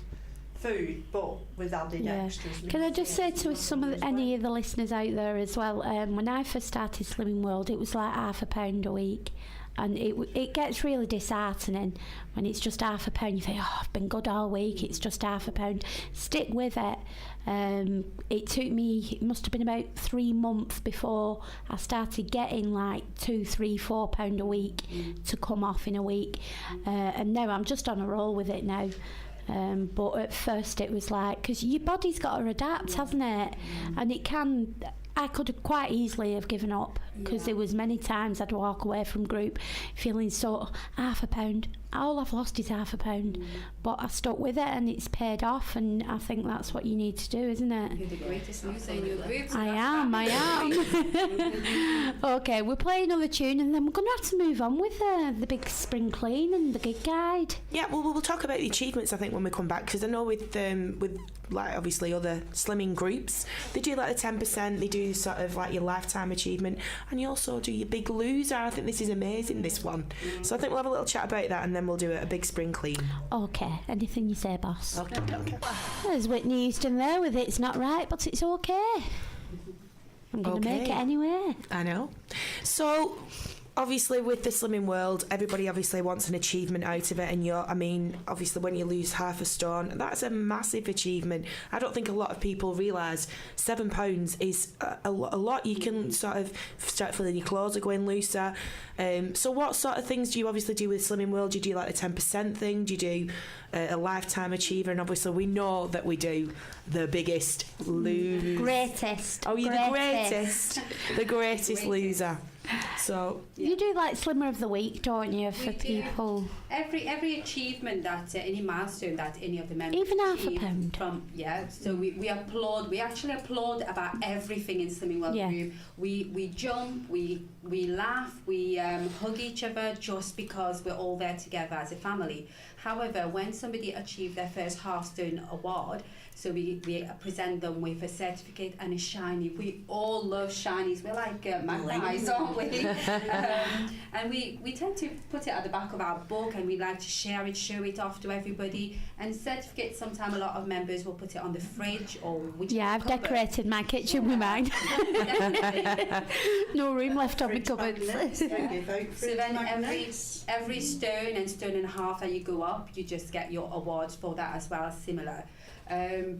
food, but with added extras. Can I just say to any of the listeners out there as well, when I first started Slimming World, it was like £0.5 a week, and it gets really disheartening when it's just £0.5. You think, I've been good all week, it's just £0.5. Stick with it. It took me, it must have been about 3 months before I started getting like £2, £3, £4 a week to come off in a week, and now I'm just on a roll with it now. But at first it was like, because your body's got to adapt, hasn't it? And I could have quite easily have given up, because there was many times I'd walk away from group feeling so £0.5. All I've lost is £0.5, but I stuck with it and it's paid off, and I think that's what you need to do, isn't it? You're the greatest loser in your group. So I am. Okay, we'll play another tune, and then we're going to have to move on with the big spring clean and the gig guide. Yeah, well, we'll talk about the achievements, I think, when we come back, because I know with like obviously other slimming groups, they do like the 10%, they do sort of like your lifetime achievement, and you also do your big loser. I think this is amazing, this one. So I think we'll have a little chat about that, and then we'll do a big spring clean. Okay, anything you say, boss. Okay. There's Whitney Houston there with It's Not Right, But It's Okay. I'm going to make Okay. it anyway. I know. So, obviously, with the Slimming World, everybody obviously wants an achievement out of it. And obviously, when you lose half a stone, that's a massive achievement. I don't think a lot of people realise £7 is a lot. You can sort of start feeling your clothes are going looser. So, what sort of things do you obviously do with Slimming World? Do you do like the 10% thing? Do you do a lifetime achiever? And obviously, we know that we do the biggest lose. Greatest. Oh, you're the greatest. The greatest loser. So You do like Slimmer of the Week, don't you, for We do. people? Every achievement that any milestone that any of the members Even half a achieve pound. so we actually applaud about everything in Slimming World Yeah. Group. We jump, we laugh, we hug each other just because we're all there together as a family. However, when somebody achieved their first half stone award, so we present them with a certificate and a shiny. We all love shinies. We're like magpies, aren't we? And we tend to put it at the back of our book, and we like to share it, show it off to everybody. And certificates, sometimes a lot of members will put it on the fridge or which Yeah, I've cupboard. decorated my kitchen with mine. Definitely. No room left on my Fridge cupboards. magnets, we give out So fridge then magnets. every stone and stone and a half that you go up, you just get your awards for that as well, similar.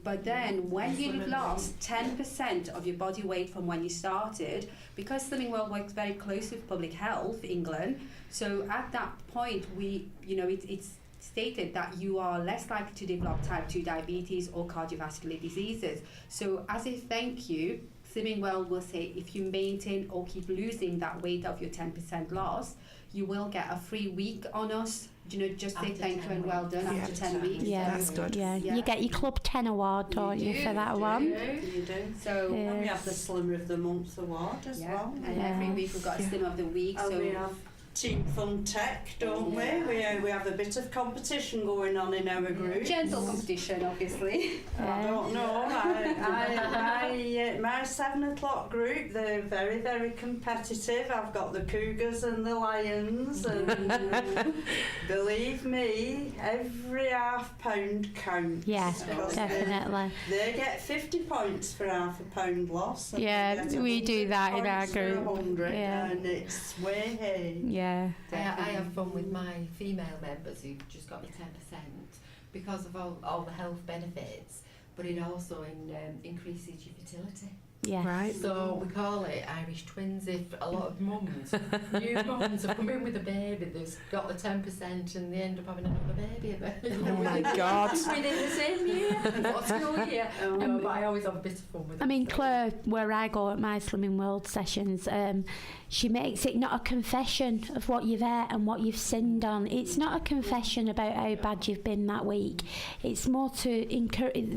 But then when you've lost 10% of your body weight from when you started, because Slimming World works very close with Public Health England, so at that point it's stated that you are less likely to develop type 2 diabetes or cardiovascular diseases. So as a thank you, Slimming World will say if you maintain or keep losing that weight of your 10% loss, you will get a free week on us. Just say After thank you 10 and well done weeks. after Yeah. 10 weeks. Yeah, That's good. Yeah. Yeah. You get your Club 10 award, don't you, for that one? You do. So Yeah. And we have the Slimmer of the Month award as yeah, well. and Yeah. every week we've got a Slim of the Week. And So we have Team Fun Tech, don't Yeah. we? We have a bit of competition going on in our group. gentle competition, obviously. I don't know. My 7 o'clock group, they're very, very competitive. I've got the Cougars and the Lions, and believe me, every half pound counts. Yeah, Because definitely. They get 50 points for half a pound loss. And Yeah, they get we do 100 that in our points for group. 100, Yeah. and it's way hey. Yeah. I have fun with my female members who've just got the 10% because of all the health benefits, but it also increases your fertility. Yeah. right. So we call it Irish twins. If a lot of mums, new mums have come in with a baby that's got the 10% and they end up having another baby. Oh my God. Within the same year, what school year? No, but I always have a bit of fun with it. I mean, Claire, where I go at my Slimming World sessions, she makes it not a confession of what you've ate and what you've sinned on. It's not a confession about how bad you've been that week. It's more to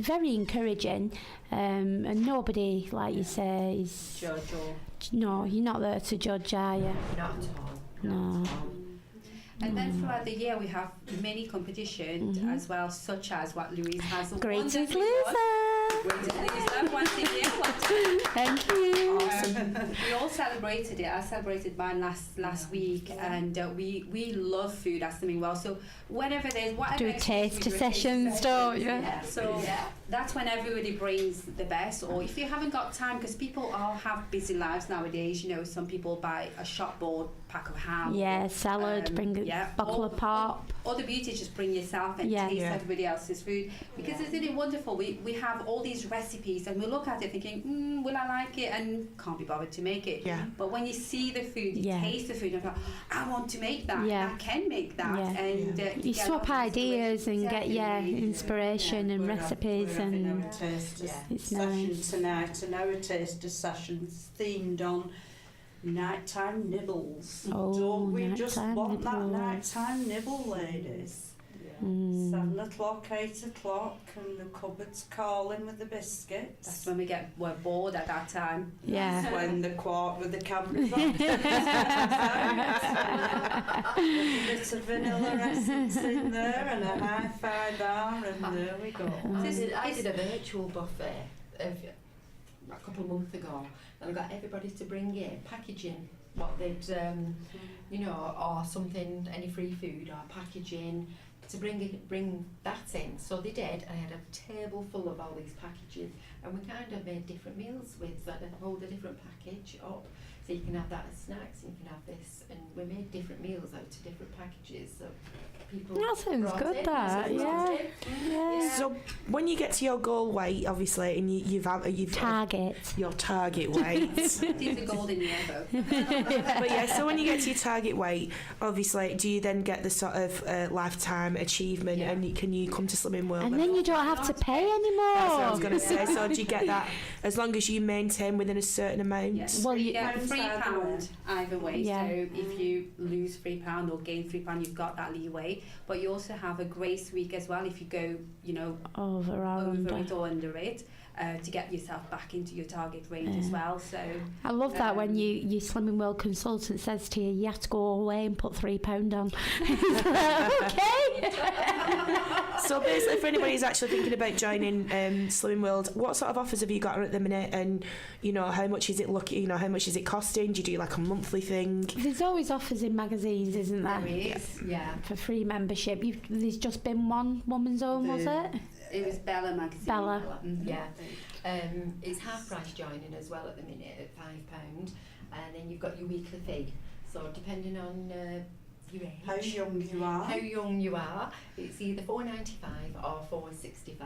very encouraging, and nobody, like you say, is... Judge or No, you're not there to judge, are you? Not at all. No. And then throughout the year we have many competitions as well, such as what Louise has. Greatest wonderfully loser! won. Greatest loser once a year. Thank you. We all celebrated it. I celebrated mine last week, and we love food at Slimming World. So whenever there's whatever Do excuse we taster do, sessions, don't you? Yeah. So that's when everybody brings the best. Or if you haven't got time, because people all have busy lives nowadays. Some people buy a shop board pack of ham. Yeah, salad, bring a buckle of pop. Or the beauty is just bring yourself and Yeah. taste Yeah. everybody else's food. Because isn't it wonderful? We have all these recipes and we look at it thinking, will I like it? And can't be bothered to make it. Yeah. But when you see the food, you Yeah. taste the food, and like, I want to make that. Yeah. I can make that. Yeah. And You get swap a lot of ideas and get Definitely. inspiration and recipes, We're having and our taster it's session nice. tonight, and our taster session's themed on nighttime nibbles. Oh, Don't we just nighttime want that nibbles. nighttime nibble, ladies? 7 o'clock, 8 o'clock, and the cupboard's calling with the biscuits. That's when we're bored at that time. Yeah. That's when the quart with the camera's on. A bit of vanilla essence in there and a hi-fi bar, and there we go. I did a virtual buffet a couple of months ago, and I got everybody to bring in packaging, what they'd, or something, any free food or packaging, to bring that in. So they did. I had a table full of all these packages, and we kind of made different meals with that. Hold a different package up, so you can have that as snacks, and you can have this, and we made different meals out of different packages. So people. That sounds brought good. in, That, people yeah. brought in. Yeah. So when you get to your goal weight, obviously, and you've Target. your target weight. It's a golden year though. But yeah, so when you get to your target weight, obviously, do you then get the sort of lifetime achievement, Yeah. and can you come to Slimming World? And then you don't have to pay anymore. That's what I was going to say. So do you get that as long as you maintain within a certain amount? Yes. Well, you you- get £3 either way. Yeah. So if you lose £3 or gain £3, you've got that leeway. But you also have a grace week as well if you go, Over or over under. it or under it, to get yourself back into your target weight as well. So I love that when Um, your Slimming World consultant says to you, you have to go all the way and put £3 on. Okay. So basically, for anybody who's actually thinking about joining Slimming World, what sort of offers have you got on at the minute? And how much is it how much is it costing? Do you do like a monthly thing? There's always offers in magazines, isn't there? there is. Yeah. For free membership. There's just been one Woman's Own, was it? It was Bella magazine. Bella. Mhm. Yeah. It's half price joining as well at the minute at £5, and then you've got your weekly fee. So depending on your age, How young you are, it's either £4.95 or £4.65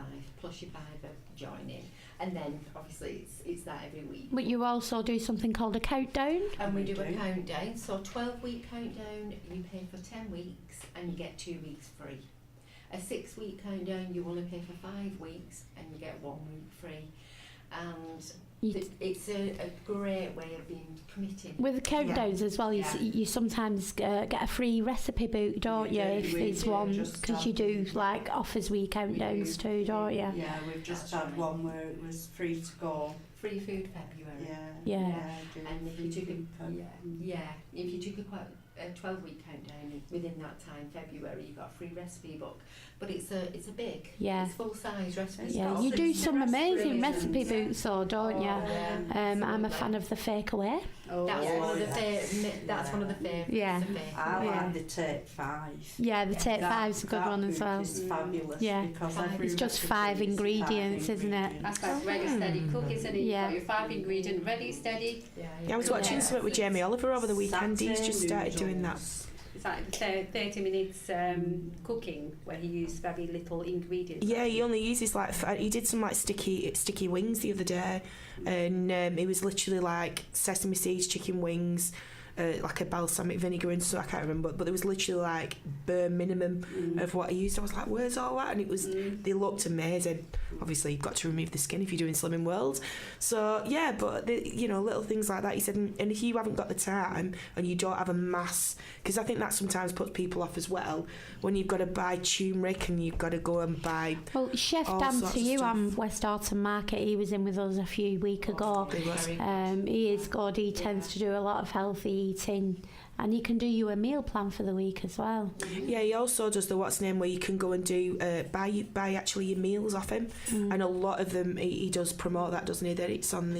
plus your £5 joining, and then obviously it's that every week. But you also do something called a countdown. And we do a Okay. countdown, so 12-week countdown, you pay for 10 weeks and you get 2 weeks free. A 6-week countdown, you only pay for 5 weeks and you get 1 week free. And it's a great way of being committed. With the countdowns as well, you sometimes get a free recipe book, don't you? If there's one, because you do like offers week countdowns too, don't you? Yeah, we've just had one where it was free to go. Free food February. Yeah. And if you took if you took a 12-week countdown within that time, February, you got a free recipe book. But it's a big, it's full-size recipe. Yeah, book. you do some amazing brilliant. recipe books, though, don't you? I'm a absolutely. fan of the Fake Away. Oh, That's yes. one of the that's one of the favourites. Yeah. I Yeah. like the Take 5. Yeah, the Take That- 5's a good that one as book well. is fabulous. Yeah. Because Five. every It's just recipe 5 is ingredients, isn't it? That's like ready, steady, cook, isn't it? You've Yeah. got your 5 ingredient ready, steady. Yeah, I was watching something with Jamie Oliver over the weekend. He's Saturday just started doing that. noodles. It's like 30 minutes cooking where he used very little ingredients. Yeah, he only uses he did some like sticky wings the other day, and it was literally like sesame seeds, chicken wings, like a balsamic vinegar and stuff. I can't remember, but there was literally like bare minimum of what he used. I was like, where's all that? And it was they looked amazing. Obviously, you've got to remove the skin if you're doing Slimming World. So yeah, but little things like that. He said, and if you haven't got the time and you don't have a mass, because I think that sometimes puts people off as well when you've got to buy turmeric and you've got to go and buy. Well, Chef all Dan sorts to of you stuff. on Westhoughton Market, he was in with us a few weeks ago. It was. He is good. He tends to do a lot of healthy eating, and he can do you a meal plan for the week as well. Yeah, he also does the what's name where you can go and do buy actually your meals off him, and a lot of them he does promote that, doesn't he? That it's on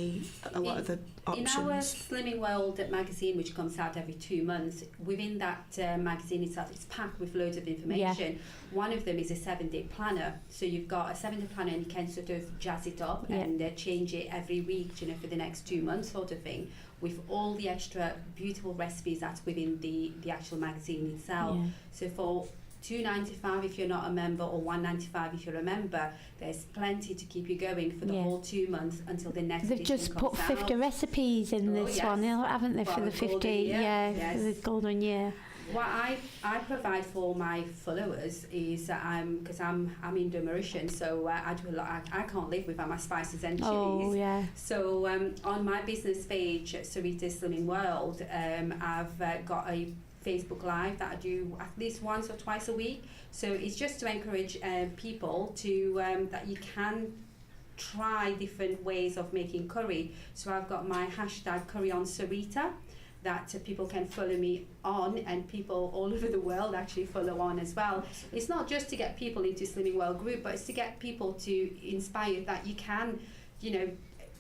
a lot of the options. In our Slimming World magazine, which comes out every 2 months, within that magazine itself, it's packed with loads of information. One of them is a 7-day planner. So you've got a 7-day planner and you can sort of jazz it up and change it every week, for the next 2 months sort of thing, with all the extra beautiful recipes that's within the actual magazine itself. Yeah. So for $2.95 if you're not a member, or $1.95 if you're a member, there's plenty to keep you going for the whole 2 months until the next They've edition just comes put 50 out. recipes in Oh, this yes. one, haven't they, for For the the 50? golden year, For the yes. golden year. What I provide for my followers is because I'm Indo Mauritian, so I do a lot. I can't live without my spices and chilies. Oh, yeah. So on my business page, Sarita Slimming World, I've got a Facebook Live that I do at least once or twice a week. So it's just to encourage people to that you can try different ways of making curry. So I've got my hashtag curry on Sarita that people can follow me on, and people all over the world actually follow on as well. It's not just to get people into Slimming World group, but it's to get people to inspire that you can,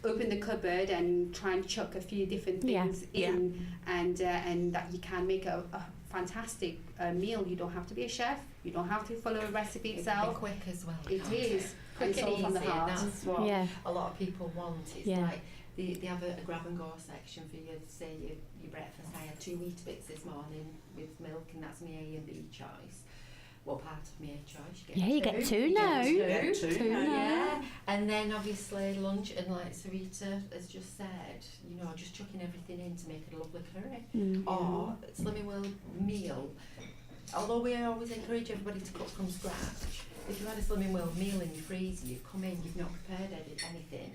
open the cupboard and try and chuck a few different things in, and that you can make a fantastic meal. You don't have to be a chef. You don't have to follow a recipe It can itself. be quick as well. It can't is. Quick It's and all from the easy, and heart. that's what Yeah. a lot of people want. It's Yeah. like they have a grab and go section for you, say your breakfast. I had 2 Weetabix this morning with milk, and that's my A and B choice. What part of my A choice? Yeah, you get two now. You get two now. Yeah, and then obviously lunch, and like Sarita has just said, you know, just chucking everything in to make it a lovely curry. Or Slimming World meal. Although we always encourage everybody to cook from scratch, if you had a Slimming World meal in your freezer, you come in, you've not prepared anything,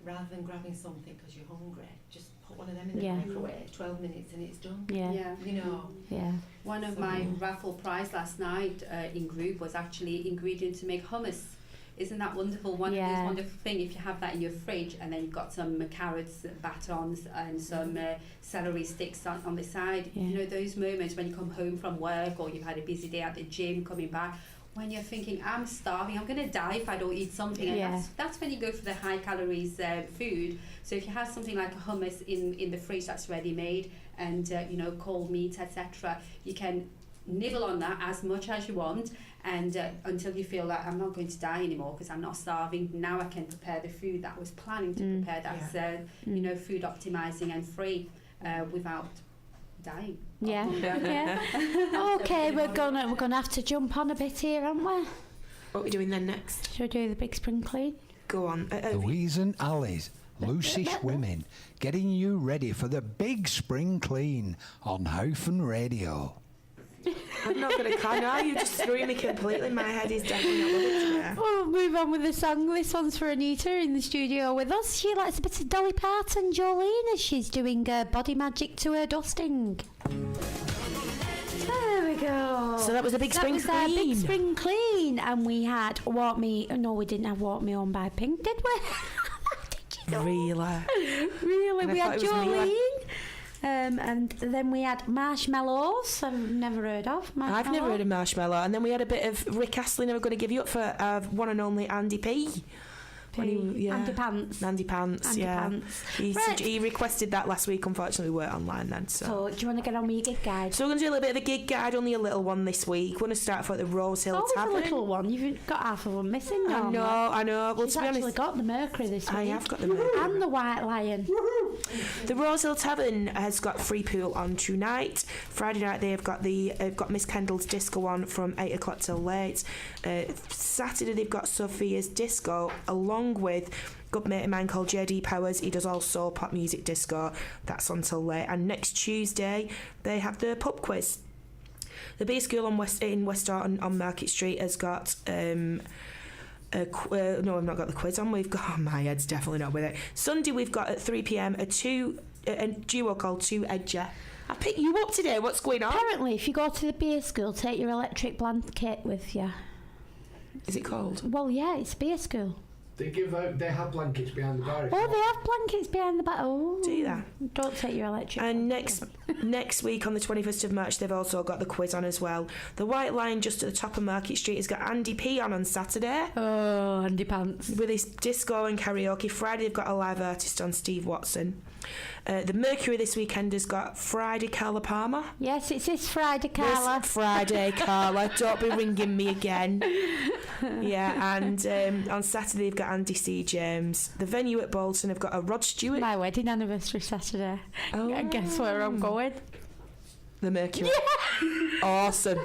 rather than grabbing something because you're hungry, just put one of them in the Yeah. microwave, 12 minutes and it's done. Yeah. You know. Yeah. One of my raffle prize last night in group was actually ingredient to make hummus. Isn't that wonderful? One of Yeah. those wonderful things, if you have that in your fridge and then you've got some carrots, batons and some celery sticks on the side. Yeah. You know, those moments when you come home from work or you've had a busy day at the gym, coming back, when you're thinking, I'm starving, I'm going to die if I don't eat something. And Yeah. that's when you go for the high calories food. So if you have something like a hummus in the fridge that's ready made and, you know, cold meat, etc., you can nibble on that as much as you want and until you feel like I'm not going to die anymore because I'm not starving. Now I can prepare the food that I was planning to prepare that's, you know, food optimizing and free without dying. Yeah. Yeah. Okay, we're gonna have to jump on a bit here, aren't we? What are we doing then next? Should we do the big spring clean? Go on. Louise and Ali's Loosish Women, getting you ready for the big spring clean on Westhoughton Radio. I'm not going to cry now. You just threw me completely. My head is definitely not with it today. We'll move on with the song. This one's for Anita in the studio with us. She likes a bit of Dolly Parton, Jolene, as she's doing body magic to her dusting. There we go. So that was a big spring That was our big clean. spring clean, and we had Walk Me. No, we didn't have Walk Me On by Pink, did we? Did you know? Really? Really, And I we thought had it was me, Jolene. And then we had Marshmallows. I've never heard of Marshmallow. I've never heard of Marshmallow. And then we had a bit of Rick Astley, Never Gonna Give You Up for one and only Andy P. When Andy Pants. Andy Pants, Andy yeah. Pants. He, he requested that last week. Unfortunately, we weren't online then. So, do you want to get on with your gig guide? So we're going to do a little bit of a gig guide, only a little one this week. We're going to start off at the Rose Hill Always Tavern. a little one. You've got half of them missing now. I know. Well, She's to be actually honest, got the Mercury this week. I have got the Mercury. And the White Lion. The Rose Hill Tavern has got free pool on tonight. Friday night they've got got Miss Kendall's disco on from 8 o'clock till late. Saturday they've got Sophia's disco along with good mate of mine called JD Powers. He does all soul pop music disco. That's until late. And next Tuesday they have the pub quiz. The Beer School in Westhoughton on Market Street has got no, I've not got the quiz on. We've got my head's definitely not with it. Sunday we've got at 3 p.m. a duo called Two Edger. I picked you up today. What's going on? Apparently, if you go to the beer school, take your electric blanket with you. Is it cold? Well, yeah, it's beer school. They have blankets behind the bar. Oh, they have blankets behind the back. Oh, Do that. Don't take your electric. And next week on the 21st of March they've also got the quiz on as well. The White Lion just at the top of Market Street has got Andy P on Saturday Oh, Andy Pants. with his disco and karaoke. Friday they've got a live artist on, Steve Watson. The Mercury this weekend has got Friday Carla Palmer. Yes, it's this Friday, Carla. This Friday, Carla. Don't be ringing me again. Yeah, and on Saturday they've got Andy C. James. The venue at Bolton have got a Rod Stewart. My wedding anniversary Saturday. Oh. And guess where I'm going? The Mercury. Awesome.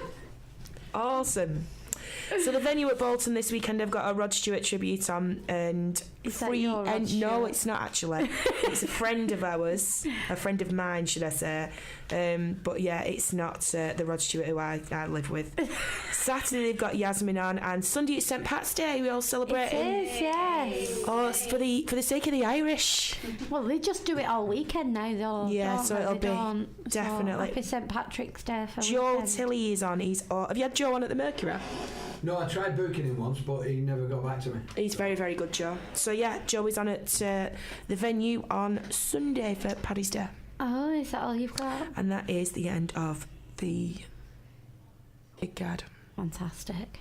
So the venue at Bolton this weekend I've got a Rod Stewart tribute on and Is that free your Rod and no Stewart? it's not actually. It's a friend of ours, a friend of mine should I say. But yeah, it's not the Rod Stewart who I live with. Saturday they've got Yasmin on and Sunday it's St Pat's Day. We all celebrate. It is, yes. Oh, it's for the sake of the Irish. Well, they just do it all weekend now, though. Yeah, don't so they? it'll They be don't. definitely. So, happy St Patrick's Day for Joe weekend. Tilley is on. Have you had Joe on at the Mercury? No, I tried booking him once, but he never got back to me. He's very, very good, Joe. So yeah, Joe is on at the venue on Sunday for Paddy's Day. Oh, is that all you've got? And that is the end of the gig guide. Fantastic.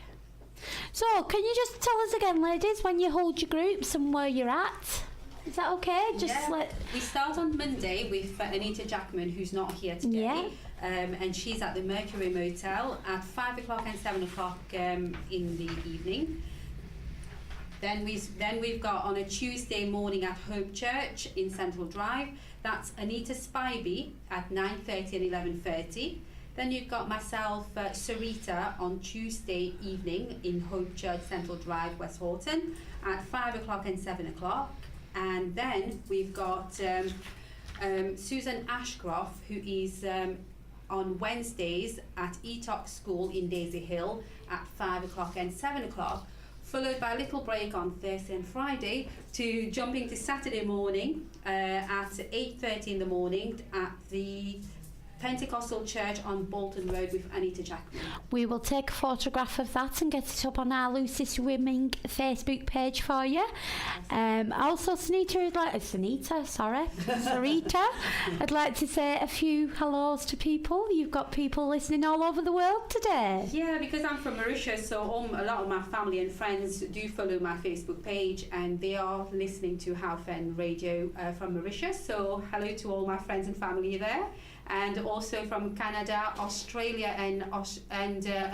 So, can you just tell us again, ladies, when you hold your groups and where you're at? Is that okay? Just Yeah. let... We start on Monday with Anita Jackman, who's not here today. Yeah. and she's at the Mercury Motel at 5 o'clock and 7 o'clock in the evening. Then we've got on a Tuesday morning at Hope Church in Central Drive. That's Anita Spivey at 9:30 and 11:30. Then you've got myself, Sarita, on Tuesday evening in Hope Church, Central Drive, Westhoughton, at 5 o'clock and 7 o'clock. And then we've got Susan Ashcroft, who is on Wednesdays at Etox School in Daisy Hill at 5 o'clock and 7 o'clock, followed by a little break on Thursday and Friday to jumping to Saturday morning at 8:30 in the morning at the Pentecostal Church on Bolton Road with Anita Jackman. We will take a photograph of that and get it up on our Lucy Swimming Facebook page for you. Also, Sarita, I'd like to say a few hellos to people. You've got people listening all over the world today. Yeah, because I'm from Mauritius, so a lot of my family and friends do follow my Facebook page, and they are listening to Howfen Radio from Mauritius. So hello to all my friends and family there. And also from Canada, Australia and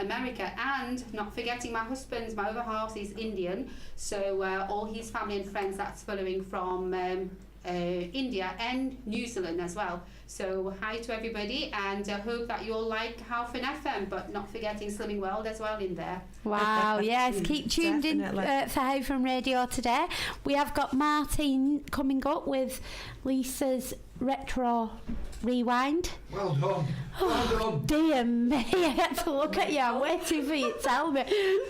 America, and not forgetting my other half is Indian, so all his family and friends that's following from India and New Zealand as well. So hi to everybody, and I hope that you all like Howfen FM, but not forgetting Slimming World as well in there. Wow, yes, keep tuned in for Howfen Radio today. We have got Martin coming up with Lisa's Retro Rewind. Well done. Well done. Dear me, I had to look at you. I'm waiting for you to tell me.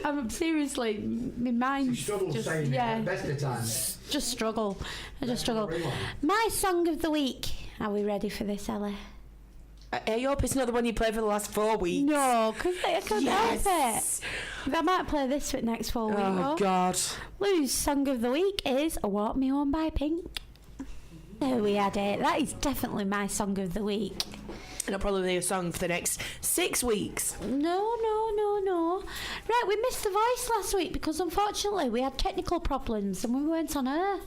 I'm seriously, my mind's She struggles just, saying yeah, it. Best of times. just struggle. I just struggle. Rewind. My song of the week. Are we ready for this, Ellie? I hope it's not the one you played for the last 4 weeks. No, because I can't help Yes. it. I might play this for the next 4 weeks. Oh, God. Lou's song of the week is Walk Me Home by Pink. There we had it. That is definitely my song of the week. And it'll probably be a song for the next 6 weeks. No. Right, we missed the voice last week because unfortunately we had technical problems and we weren't on air.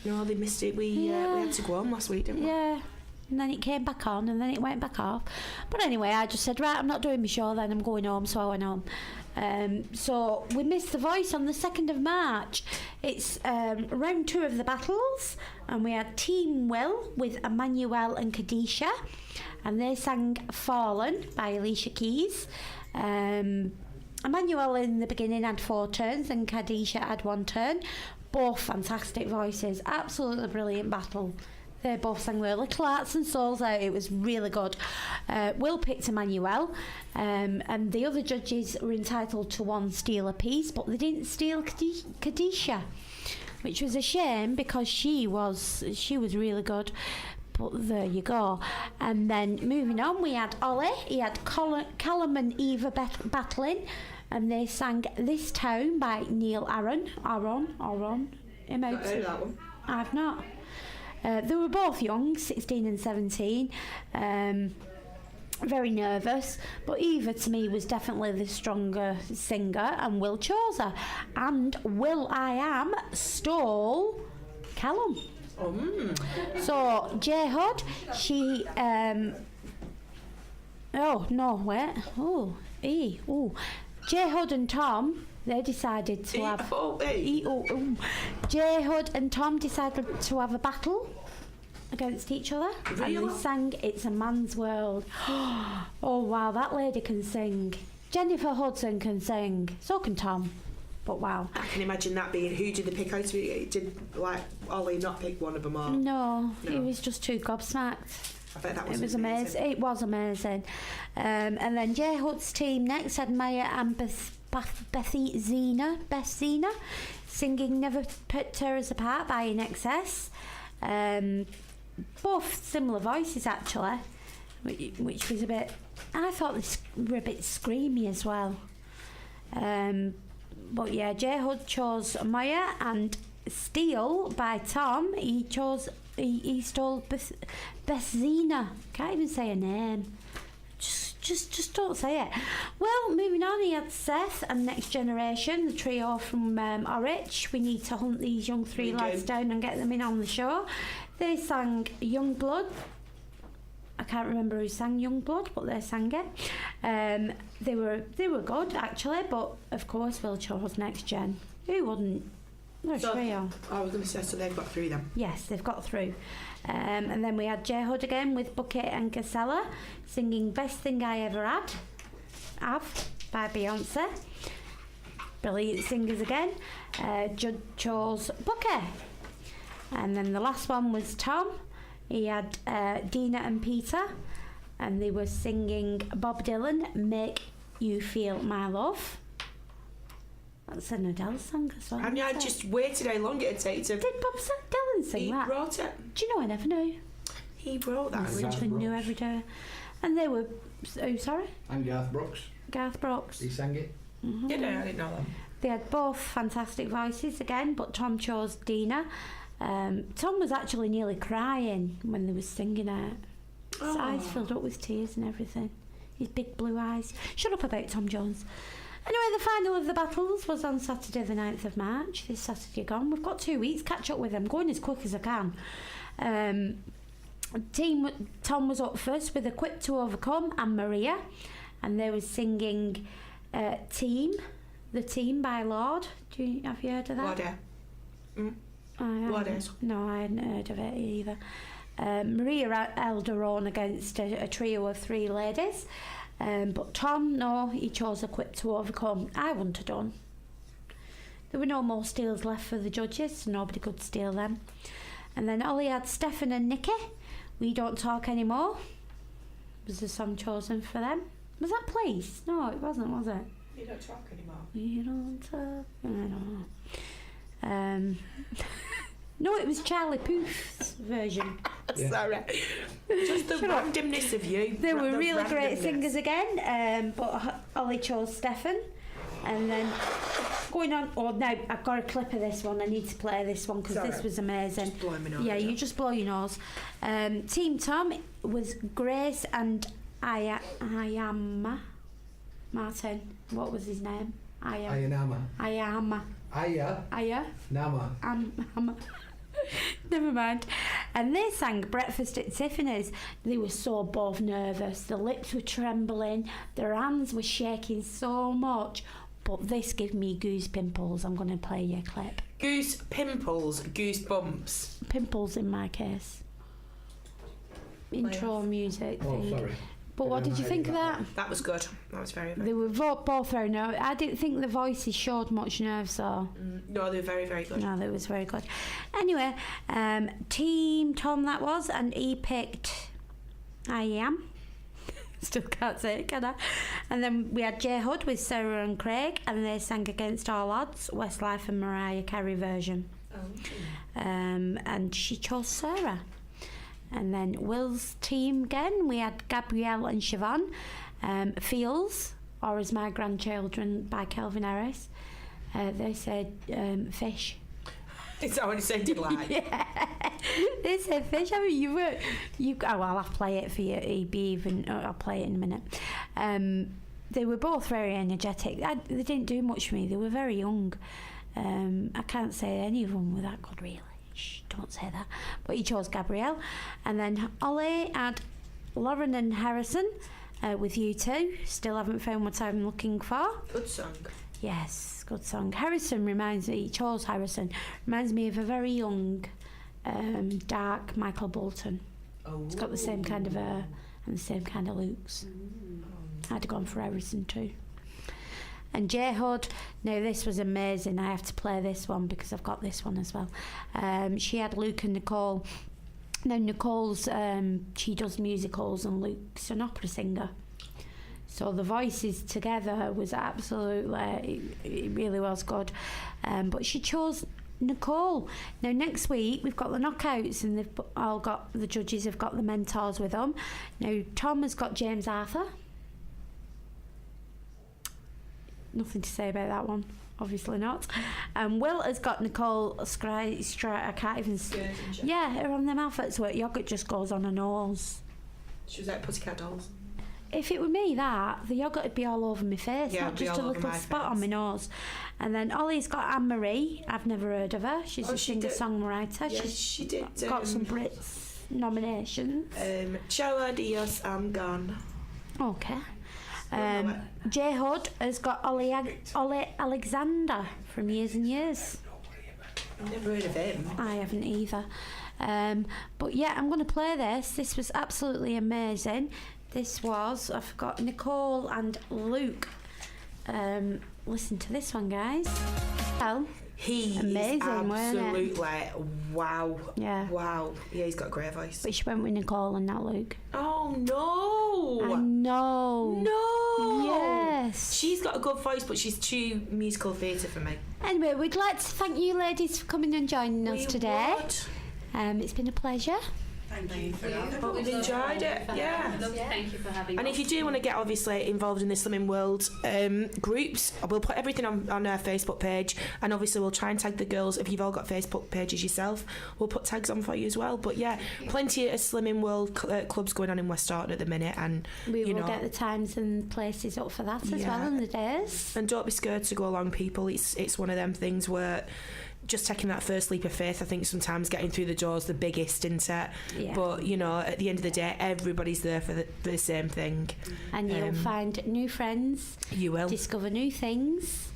No, they missed it. We had to go home last week, didn't we? Yeah. And then it came back on and then it went back off. But anyway, I just said, right, I'm not doing my show then, I'm going home, so I went home. So we missed the voice on the 2nd of March. It's round 2 of the battles, and we had Team Will with Emmanuel and Kadisha, and they sang Fallen by Alicia Keys. Emmanuel in the beginning had 4 turns and Kadisha had 1 turn. Both fantastic voices, absolutely brilliant battle. They both sang their little hearts and souls out. It was really good. Will picked Emmanuel, and the other judges were entitled to 1 steal apiece, but they didn't steal Kadisha, which was a shame because she was really good. But there you go. And then moving on, we had Ollie. He had Callum and Eva battling, and they sang This Town by Neil Aaron. Emotive. That one. I've not. They were both young, 16 and 17, very nervous, but Eva to me was definitely the stronger singer, and Will chose her. And Will I Am stole Callum. So J Hud, she J Hud and Tom, they decided to have J Hud and Tom decided to have a battle against each other. Really? And they sang It's a Man's World. Oh wow, that lady can sing. Jennifer Hudson can sing. So can Tom. But wow. I can imagine that being, who did they pick out of it? Did Ollie not pick one of them or? No, he was just too gobsmacked. I bet that was It was amazing. It was amazing. And then J Hud's team next had Maya and Beth Zena singing Never Tear Us Apart by In Excess. Both similar voices actually, which was a bit, I thought they were a bit screamy as well. But yeah, J Hud chose Maya, and Steal by Tom, he stole Beth Zena. Can't even say her name. Just don't say it. Well, moving on, he had Seth and Next Generation, the trio from Orwich. We need to hunt these young 3 lads down and get them in on the show. They sang Young Blood. I can't remember who sang Youngblood, but they sang it. They were good actually, but of course Will chose Next Gen. Who wouldn't? They're a trio. I was going to say, so they've got through them. Yes, they've got through. And then we had J Hood again with Bucket and Casella singing Best Thing I Ever Had. Have by Beyonce. Brilliant singers again. Judd chose Bucket. And then the last one was Tom. He had Dina and Peter, and they were singing Bob Dylan, Make You Feel My Love. That's an Adele song as well. And I just waited how long it'd take to... Did Bob Dylan sing He that? wrote it. Do you know, I never knew. He wrote that I originally. actually knew every day. And they were... Oh, sorry? And Garth Brooks. Garth Brooks. He sang it. Mhm. Did I didn't know that. They had both fantastic voices again, but Tom chose Dina. Tom was actually nearly crying when they were singing it. His eyes filled up with tears and everything. His big blue eyes. Shut up about Tom Jones. Anyway, the final of the battles was on Saturday the 9th of March. This Saturday gone. We've got 2 weeks. Catch up with them. Going as quick as I can. Tom was up first with Equipped to Overcome and Maria. And they were singing Team. The Team by Lord. Have you heard of that? Lorde. Lorde. No, I hadn't heard of it either. Maria held her own against a trio of 3 ladies. But Tom, no, he chose Equipped to Overcome. I wouldn't have done. There were no more steals left for the judges, so nobody could steal them. And then Ollie had Stefan and Nikki. We Don't Talk Anymore was the song chosen for them. Was that Please? No, it wasn't, was it? You don't talk anymore. We don't talk. I don't know. No, it was Charlie Puth's version. Yeah. Sorry. Just the randomness of you. They were The really great randomness. singers again, but Ollie chose Stefan. And then going on, now I've got a clip of this one. I need to play this one because this was amazing. Just blow my nose. Yeah, you just blow your nose. Team Tom was Grace and Ayama Martin. What was his name? Ayanama. Ayama. Aya. Nama. Never mind. And they sang Breakfast at Tiffany's. They were so both nervous. Their lips were trembling. Their hands were shaking so much. But this gave me goose pimples. I'm going to play you a clip. Goose pimples, goose bumps. Pimples in my case. Intro music Oh, thing. sorry. But what did you think of that? That was good. That was very, very They were both very nervous. I didn't think the voices showed much nerve, so... No, they were very, very good. No, that was very good. Anyway, Team Tom that was, and he picked I Am. Still can't say it, can I? And then we had J Hood with Sarah and Craig, and they sang Against All Odds, Westlife and Mariah Carey version. And she chose Sarah. And then Will's team again, we had Gabrielle and Siobhan. Feels, or As My Grandchildren by Kelvin Harris. They said fish. Is that what it sounded like? Yeah, they said fish. I mean, oh, well, I'll play it for you, EB, even. I'll play it in a minute. They were both very energetic. They didn't do much for me. They were very young. I can't say any of them were that good, really. Shh, don't say that. But he chose Gabrielle. And then Ollie had Lauren and Harrison with You Two. Still haven't found what I'm looking for. Good song. Yes, good song. Harrison he chose Harrison. Reminds me of a very young, dark Michael Bolton. Oh. He's got the same kind of hair and the same kind of looks. I'd have gone for Harrison too. And J Hood, now this was amazing. I have to play this one because I've got this one as well. She had Luke and Nicole. Now Nicole's, she does musicals and Luke's an opera singer. So the voices together was absolutely, it really was good. But she chose Nicole. Now next week we've got the knockouts and the judges have got the mentors with them. Now Tom has got James Arthur. Nothing to say about that one, obviously not. Will has got Nicole I can't even yeah, her on them outfits where yogurt just goes on her nose. She was like Pussycat Dolls. If it were me, the yogurt would be all over my face, Yeah, not it'd be just a all over little my spot on face. my nose. And then Ollie's got Anne-Marie. I've never heard of her. She's a she did. singer-songwriter. Yeah, She's she did. got some Brits nominations. Ciao, adios, I'm gone. Okay. J Hood has got Ollie Alexander from Years and Years. Never heard of him. I haven't either. But yeah, I'm going to play this. This was absolutely amazing. This was, I forgot, Nicole and Luke. Listen to this one, guys. Well, He amazing, is wasn't it? absolutely wow. Yeah. Wow. Yeah, he's got a great voice. But she went with Nicole and not Luke. Oh no! I know. No! Yes. She's got a good voice, but she's too musical theatre for me. Anyway, we'd like to thank you ladies for coming and joining us We today. would. It's been a pleasure. Thank you for having Hope you've enjoyed it. Yeah. Thank you for having And us. if you do want to get obviously involved in the Slimming World groups, we'll put everything on our Facebook page, and obviously we'll try and tag the girls. If you've all got Facebook pages yourself, we'll put tags on for you as well. But yeah, plenty of Slimming World clubs going on in Westhoughton at the minute, and We will get the times and places up for that as well, and the days. And don't be scared to go along, people. It's one of them things where just taking that first leap of faith, I think sometimes getting through the door's the biggest, isn't it? Yeah. But you know, at the end of the day, everybody's there for the same thing. And you'll find new friends, You will. discover new things,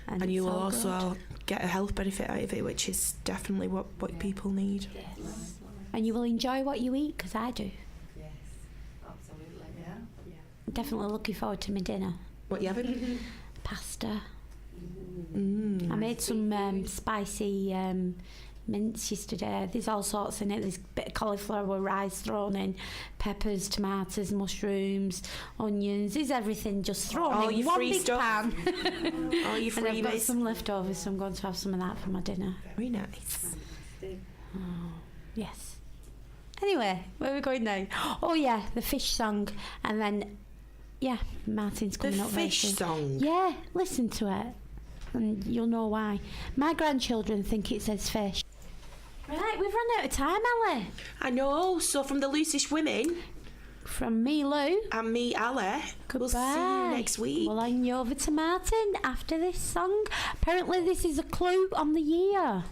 and And you it's will all also good. get a health benefit out of it, which is definitely what people need. And you will enjoy what you eat, because I do. Yes, absolutely. Yeah. I'm definitely looking forward to my dinner. What you having? Pasta. Mm. I made some spicy mince yesterday. There's all sorts in it. There's a bit of cauliflower rice thrown in, peppers, tomatoes, mushrooms, onions. There's everything just thrown All in your one free big stuff. pan. All your And I've got freebies. some leftovers, so I'm going to have some of that for my dinner. Very nice. Oh, yes. Anyway, where are we going now? Oh yeah, the fish song, and then yeah, Martin's The coming up very fish soon. song. Yeah, listen to it, and you'll know why. My grandchildren think it says fish. Right, we've run out of time, Ali. I know. So from the Loosish Women From me, Lou. and me, Ali, we'll see you next week. We'll hand you over to Martin after this song. Apparently, this is a clue on the year.